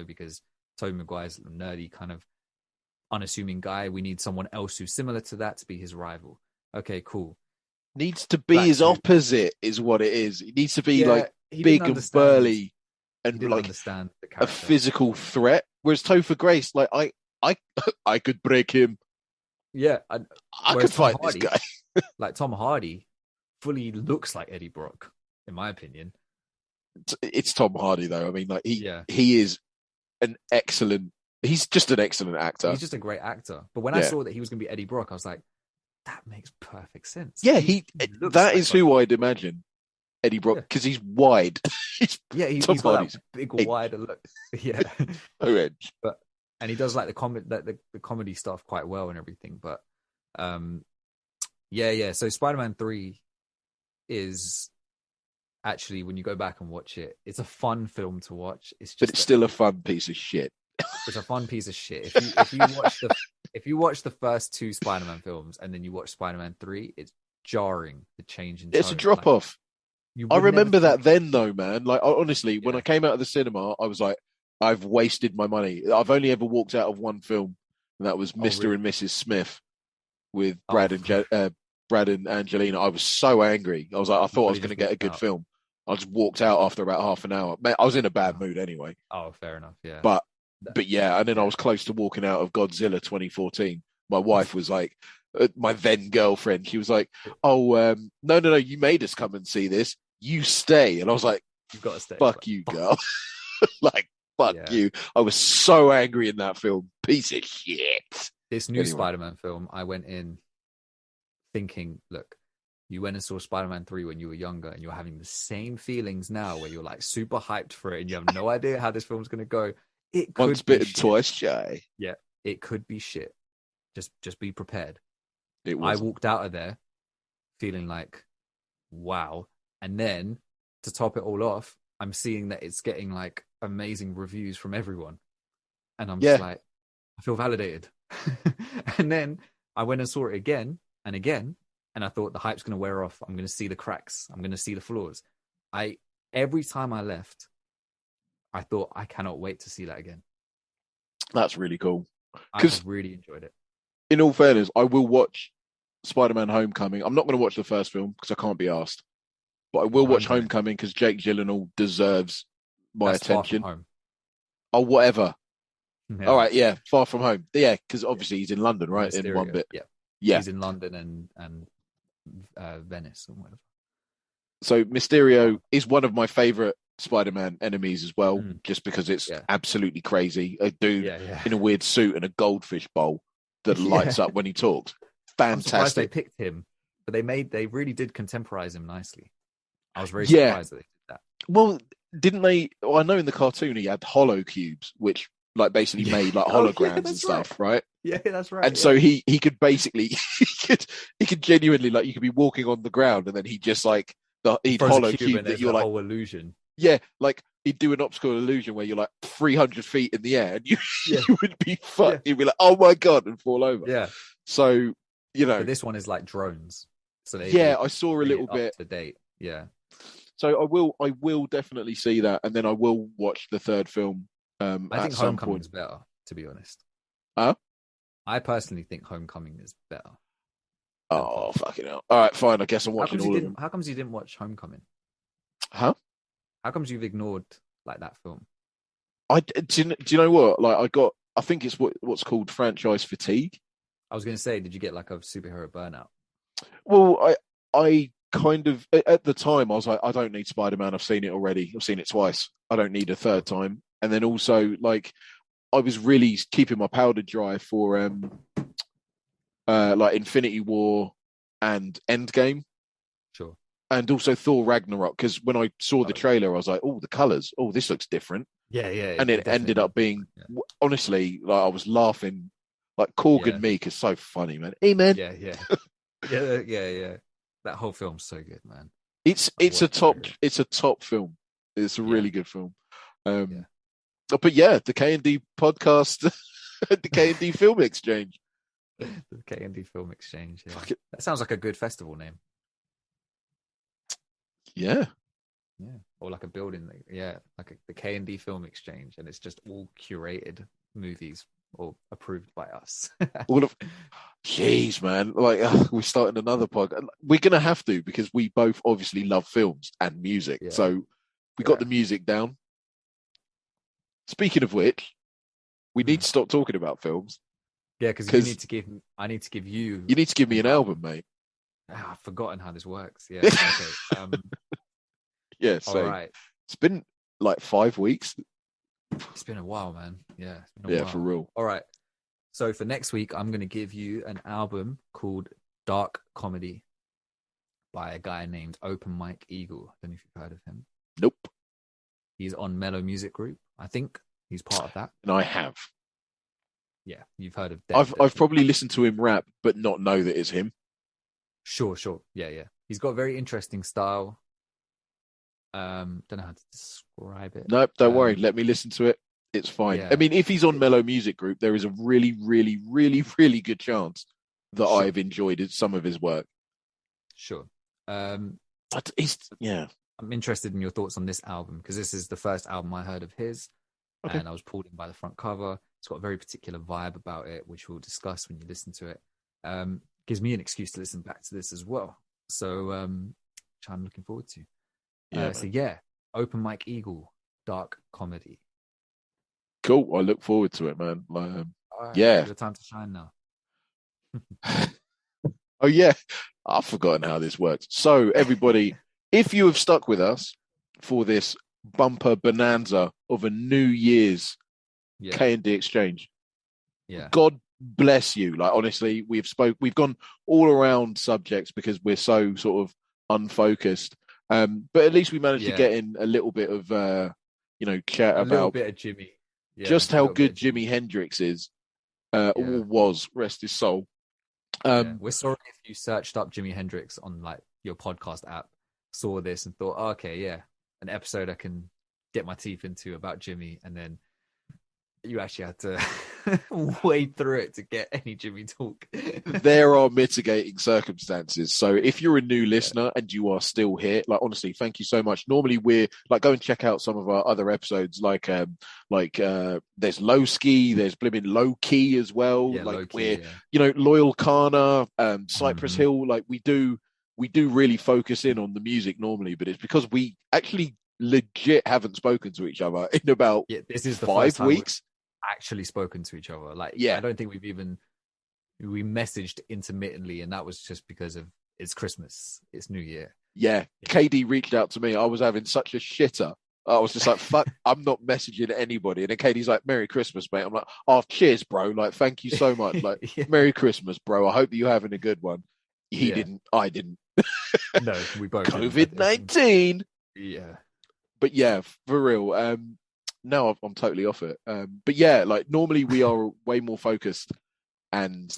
because Tobey Maguire's a nerdy kind of unassuming guy. We need someone else who's similar to that to be his rival. Okay, cool. Needs to be Black his suit. opposite, is what it is. He needs to be like he big didn't and understand. burly He and didn't like understand the a character. physical threat. Whereas Topher Grace, like I could break him. Yeah, I could fight this guy. Like Tom Hardy fully looks like Eddie Brock, in my opinion. It's Tom Hardy though. I mean, like Yeah. he is he's just an excellent actor. He's just a great actor. But when I saw that he was going to be Eddie Brock, I was like, that makes perfect sense. Yeah, that is who I'd imagine Eddie Brock, because he's wide. he's got that big wider look. Yeah. Edge. And he does like the comedy stuff quite well and everything. But yeah. So Spider-Man 3 is actually, when you go back and watch it, it's a fun film to watch. But it's still a fun piece of shit. It's a fun piece of shit. If you watch the first two Spider-Man films and then you watch Spider-Man 3, it's jarring, the change in tone. It's a drop off. I remember that then though, man. Like honestly, when I came out of the cinema, I was like, I've wasted my money. I've only ever walked out of one film, and that was Mr. and Mrs. Smith with Brad and Angelina. I was so angry. I was like, I thought I was going to get a good film. I just walked out after about half an hour. Man, I was in a bad mood anyway. Oh, fair enough. Yeah. But yeah, and then I was close to walking out of Godzilla 2014. My wife was like, my then girlfriend, she was like, "Oh, no, you made us come and see this. You stay." And I was like, "You've got to stay." Fuck you, girl. Like, fuck you. I was so angry in that film. Piece of shit. This new Spider-Man film, I went in thinking, look, you went and saw Spider-Man 3 when you were younger, and you're having the same feelings now where you're like super hyped for it and you have no idea how this film's going to go. It could Once bitten, twice shy. Yeah, it could be shit. Just be prepared. I walked out of there feeling like, wow. And then to top it all off, I'm seeing that it's getting like amazing reviews from everyone. And I'm just like, I feel validated. And then I went and saw it again and again. And I thought the hype's going to wear off. I'm going to see the cracks. I'm going to see the flaws. Every time I left, I thought, I cannot wait to see that again. That's really cool. I really enjoyed it. In all fairness, I will watch Spider-Man Homecoming. I'm not going to watch the first film because I can't be asked. But I will watch Homecoming because Jake Gyllenhaal deserves my attention. Far From Home. Oh, whatever. Yeah. All right, Far From Home. Yeah, because obviously he's in London, right? Mysterio, in one bit. Yeah. He's in London and Venice or whatever. So Mysterio is one of my favorite Spider-Man enemies as well, just because it's absolutely crazy. A dude in a weird suit and a goldfish bowl that lights up when he talks. Fantastic. I'm surprised they picked him, but they really did contemporize him nicely. I was very surprised that they did that. Well, didn't they? Well, I know in the cartoon he had hollow cubes, which like basically made like holograms and stuff, right? Yeah, that's right. And so he could basically he could genuinely, like, you could be walking on the ground and then he just like he'd hollow cube that you're like whole illusion. Yeah, like he'd do an optical illusion where you're like 300 feet in the air and you would be fucked. You'd be like, oh my god, and fall over. Yeah. So but this one is like drones. So I saw a little bit to date. Yeah. So I will definitely see that, and then I will watch the third film. I think Homecoming is better, to be honest. Huh? I personally think Homecoming is better. Oh, fucking hell. All right, fine. I guess I'm watching all of them. How comes you didn't watch Homecoming? Huh? How comes you've ignored like that film? Do you know what? Like I think it's what's called franchise fatigue. I was going to say, did you get like a superhero burnout? Well, I kind of, at the time, I was like, I don't need Spider-Man. I've seen it already. I've seen it twice. I don't need a third time. And then also, like, I was really keeping my powder dry for like Infinity War and Endgame. Sure. And also Thor Ragnarok, because when I saw the trailer, I was like, oh, the colours. Oh, this looks different. Yeah. And it ended up being, honestly, like, I was laughing. Like, Corgan Meek is so funny, man. Hey, man. Yeah. That whole film's so good, man. It's a top film. It's a really good film. But yeah, the K&D podcast, the K&D Film Exchange. The K&D Film Exchange. Yeah, Fuck it. that sounds like a good festival name. Yeah. Yeah, or like a building. Yeah, like the K&D Film Exchange, and it's just all curated movies or approved by us. All of, jeez, man. Like, we're starting another podcast. We're going to have to because we both obviously love films and music. Yeah, So we got yeah, the music down. Speaking of which, we need mm. to stop talking about films Yeah. Because because I need to give you you need to give me an an album, mate. I've forgotten how this works. Yeah. Okay. Yeah, All so right. it's been like 5 weeks. It's been a while, man. Yeah, it's been a Yeah, while. for real. All right. So for next week, I'm going to give you an album called Dark Comedy by a guy named Open Mike Eagle. I don't know if you've heard of him. Nope. He's on Mellow Music Group. I think he's part of that. And I have. Yeah, you've heard of I've probably listened to him rap, but not know that it's him. Sure. Yeah. He's got a very interesting style. Don't know how to describe it. Nope, don't worry. Let me listen to it. It's fine. Yeah. I mean, if he's on Mellow Music Group, there is a really, really, really, really good chance that Sure. I've enjoyed some of his work. Sure. But yeah. I'm interested in your thoughts on this album because this is the first album I heard of his, Okay. and I was pulled in by the front cover. It's got a very particular vibe about it, which we'll discuss when you listen to it. Gives me an excuse to listen back to this as well. So, which I'm looking forward to. Yeah, Open Mike Eagle, Dark Comedy. cool. I look forward to it, man. All right, yeah. your time to shine now. Oh, yeah. I've forgotten how this works. So, everybody, if you have stuck with us for this bumper bonanza of a New Year's K&D exchange, God bless you. Like, honestly, we've gone all around subjects because we're so sort of unfocused. But at least we managed to get in a little bit of, chat a about little bit of Jimmy. just how good Jimi Hendrix is, or was, rest his soul. We're sorry if you searched up Jimi Hendrix on like your podcast app, saw this and thought, oh, okay, yeah, an episode I can get my teeth into about Jimmy, and then you actually had to wade through it to get any Jimmy talk. There are mitigating circumstances. So if you're a new listener and you are still here, like, honestly, thank you so much. Normally we're like, go and check out some of our other episodes, like there's Low Ski, there's Blimmin' Low Key as well. Like we're, Loyal Kana, Cypress Hill, like we do really focus in on the music normally, but it's because we actually legit haven't spoken to each other in about this is the 5 weeks. Actually spoken to each other. Like, yeah, I don't think we messaged intermittently, and that was just because of it's Christmas, it's New Year. Yeah, KD reached out to me. I was having such a shitter. I was just like, fuck, I'm not messaging anybody. And then KD's like, Merry Christmas, mate. I'm like, oh, cheers, bro. Like, thank you so much. Like, Merry Christmas, bro. I hope you're having a good one. He didn't. I didn't. No, we both COVID-19. Yeah. But yeah, for real. No, I'm totally off it. But yeah, like normally we are way more focused and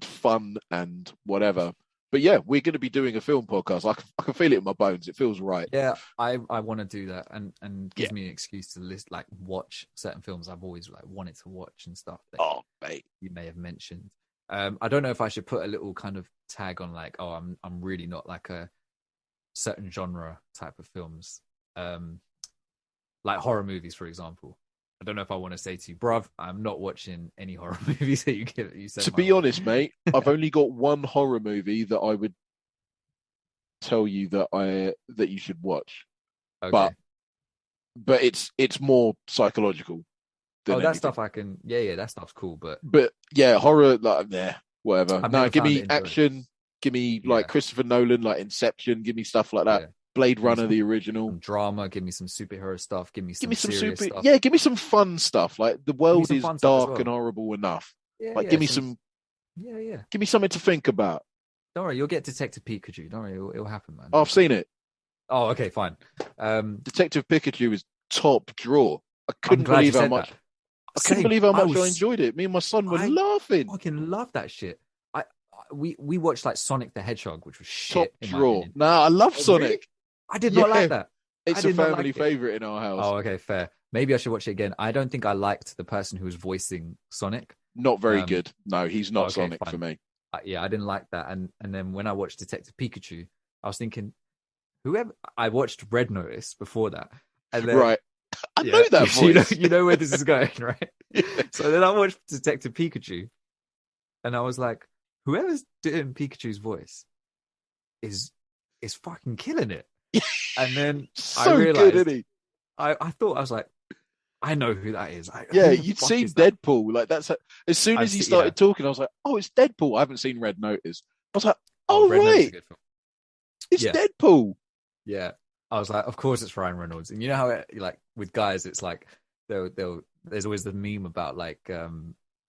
fun and whatever. But yeah, we're going to be doing a film podcast. I can feel it in my bones. It feels right. Yeah, I want to do that and gives me an excuse to watch certain films I've always wanted to watch and stuff that mate, you may have mentioned. I don't know if I should put a little kind of tag on like, oh, I'm really not like a certain genre type of films. Like horror movies, for example. I don't know if I want to say to you, bruv, I'm not watching any horror movies that you said. To be honest, mate, I've only got one horror movie that I would tell you that you should watch. Okay. But it's more psychological. That anything. Stuff I can. Yeah, that stuff's cool. But yeah, horror, like, whatever. No, give me action. Give me like Christopher Nolan, like Inception. Give me stuff like that. Yeah. Blade Runner, the original. Some drama. Give me some superhero stuff. Give me some serious stuff. Yeah, give me some fun stuff. Like the world is dark and horrible enough. Yeah, like give me some. Yeah. Give me something to think about. Don't worry, you'll get Detective Pikachu. Don't worry, it'll happen, man. Oh, I've seen it. Oh, okay, fine. Detective Pikachu is top draw. I couldn't believe how much. I couldn't believe how much I enjoyed it. Me and my son were laughing. I fucking love that shit. We watched like Sonic the Hedgehog, which was shit. Top draw. Nah, I love Sonic. Really? I did not like that. It's a family favorite in our house. Oh, okay, fair. Maybe I should watch it again. I don't think I liked the person who was voicing Sonic. Not very Um, good. No, he's not okay, Sonic for fine. me. Yeah, I didn't like that. And then when I watched Detective Pikachu, I was thinking, whoever I watched Red Notice before that, and then Right. I know yeah, that voice. you know where this is going, right? Yeah. So then I watched Detective Pikachu, and I was like, whoever's doing Pikachu's voice is is fucking killing it. And then I So good, isn't realized, he? I thought I was like, I know who that is. Yeah, Who the you'd fuck seen is that? Deadpool. Like as soon as he Yeah. started talking, I was like, oh, it's Deadpool. I haven't seen Red Notice. I was like, Oh, oh Red Notice is right, a good film. it's Yeah, Deadpool. yeah. I was like, of course it's Ryan Reynolds. And you know how like with guys, it's like there's always the meme about like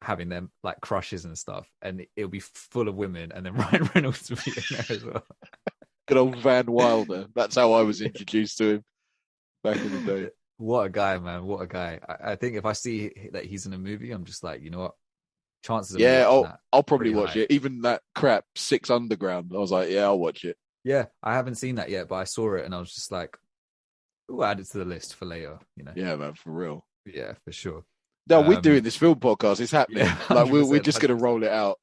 having them like crushes and stuff, and it'll be full of women, and then Ryan Reynolds will be in there as well. Good old Van Wilder. That's how I was introduced to him back in the day. What a guy, man! What a guy! I think if I see that he's in a movie, I'm just like, you know what? Chances of me Yeah, watching that I'll probably pretty watch high. it. Even that crap Six Underground. I was like, yeah, I'll watch it. Yeah, I haven't seen that yet, but I saw it and I was just like, we'll add it to the list for later, you know. Yeah, man, for real. Yeah, for sure. No, we're doing this film podcast. It's Yeah, happening. Like we're 100%, just gonna roll it out.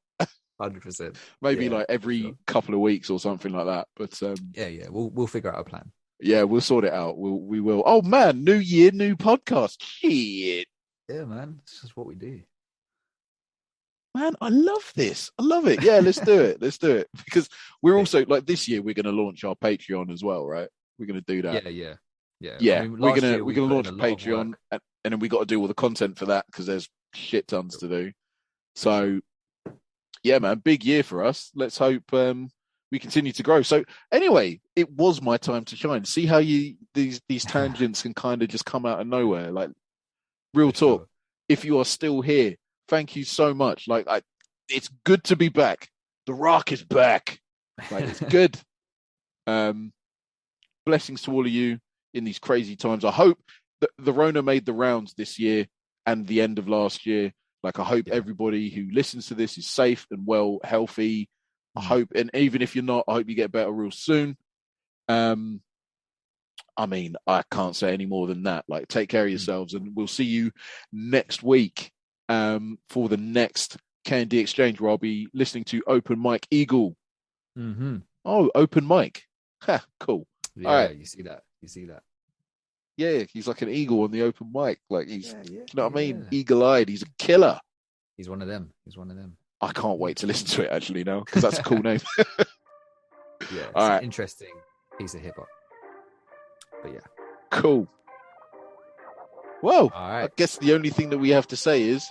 100%. Maybe Yeah, like for sure. every couple of weeks or something like that. But Yeah. We'll figure out a plan. yeah, we'll sort it out. We will. Oh man, new year, new podcast. Shit. Yeah, man. It's just what we do. Man, I love this. I love it. Yeah, let's do it. Let's do it. Because we're Yeah, also like this year we're gonna launch our Patreon as well, right? We're gonna do that. yeah. I Yeah, mean, we're last gonna year we're we gonna put in launch a a lot of Patreon work. and then we got to do all the content for that because there's shit tons to do. For sure. So yeah, man, big year for us. Let's hope we continue to grow. So anyway, it was my time to shine. See how these tangents can kind of just come out of nowhere. Like real For talk. sure. If you are still here, thank you so much. Like it's good to be back. The Rock is back. Like it's good. Um, blessings to all of you in these crazy times. I hope that the Rona made the rounds this year and the end of last year. Like I hope Yeah. everybody who listens to this is safe and well, healthy. I hope, and even if you're not, I hope you get better real soon. I mean, I can't say any more than that. Like, take care of yourselves, and we'll see you next week for the next Candy Exchange, where I'll be listening to Open Mike Eagle. Mm-hmm. Oh, Open Mike. Ha, cool. Yeah, All right. you see that. You see that. Yeah, he's like an eagle on the open mic. Like he's, you know what I mean? Yeah. Eagle-eyed. He's a killer. He's one of them. He's one of them. I can't wait to listen to it actually now because that's a cool name. Yeah, it's All an right, interesting piece of hip hop. But yeah. cool. Well, All I right. guess the only thing that we have to say is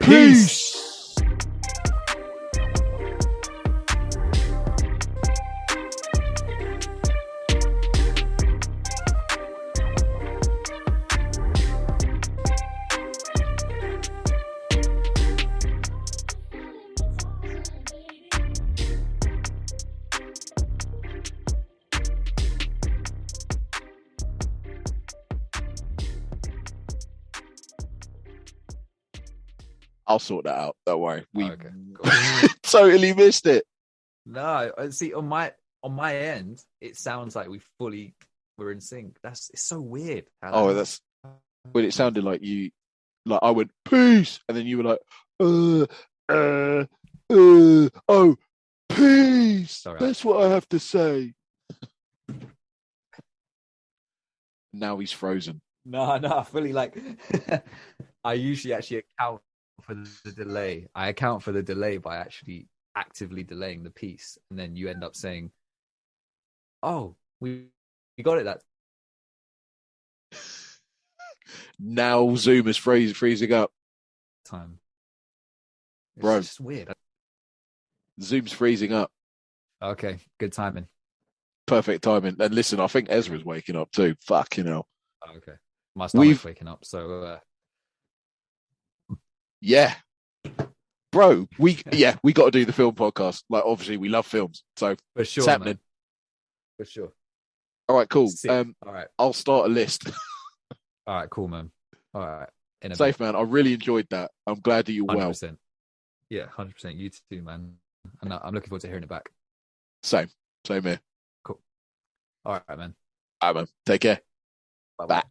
Peace. I'll sort that out. Don't worry. We Okay, cool. totally missed it. No, see on my end, it sounds like we're in sync. It's so weird. Oh, that's when it sounded like you, like I went peace, and then you were like, oh, peace. Sorry. That's what I have to say. Now he's frozen. No, fully like I usually actually account for the delay. I account for the delay by actually actively delaying the piece, and then you end up saying, "Oh, we got it that Now Zoom is freezing up. time." It's Bro. just weird. Zoom's freezing up. Okay, good timing. Perfect timing. And listen, I think Ezra's waking up too. Fucking hell. Oh, okay, my stomach's waking up. So yeah, bro, we got to do the film podcast. Like, obviously, we love films, so for sure, it's happening. man. For sure. All right, cool. Sick. All right, I'll start a list. all right, cool, man. All right, Safe, man. I really enjoyed that. I'm glad that you're 100%. well. Yeah, 100%. You too, man. And I'm looking forward to hearing it back. Same here. Cool. All right, man. All right, man. Take care. Bye. Bye.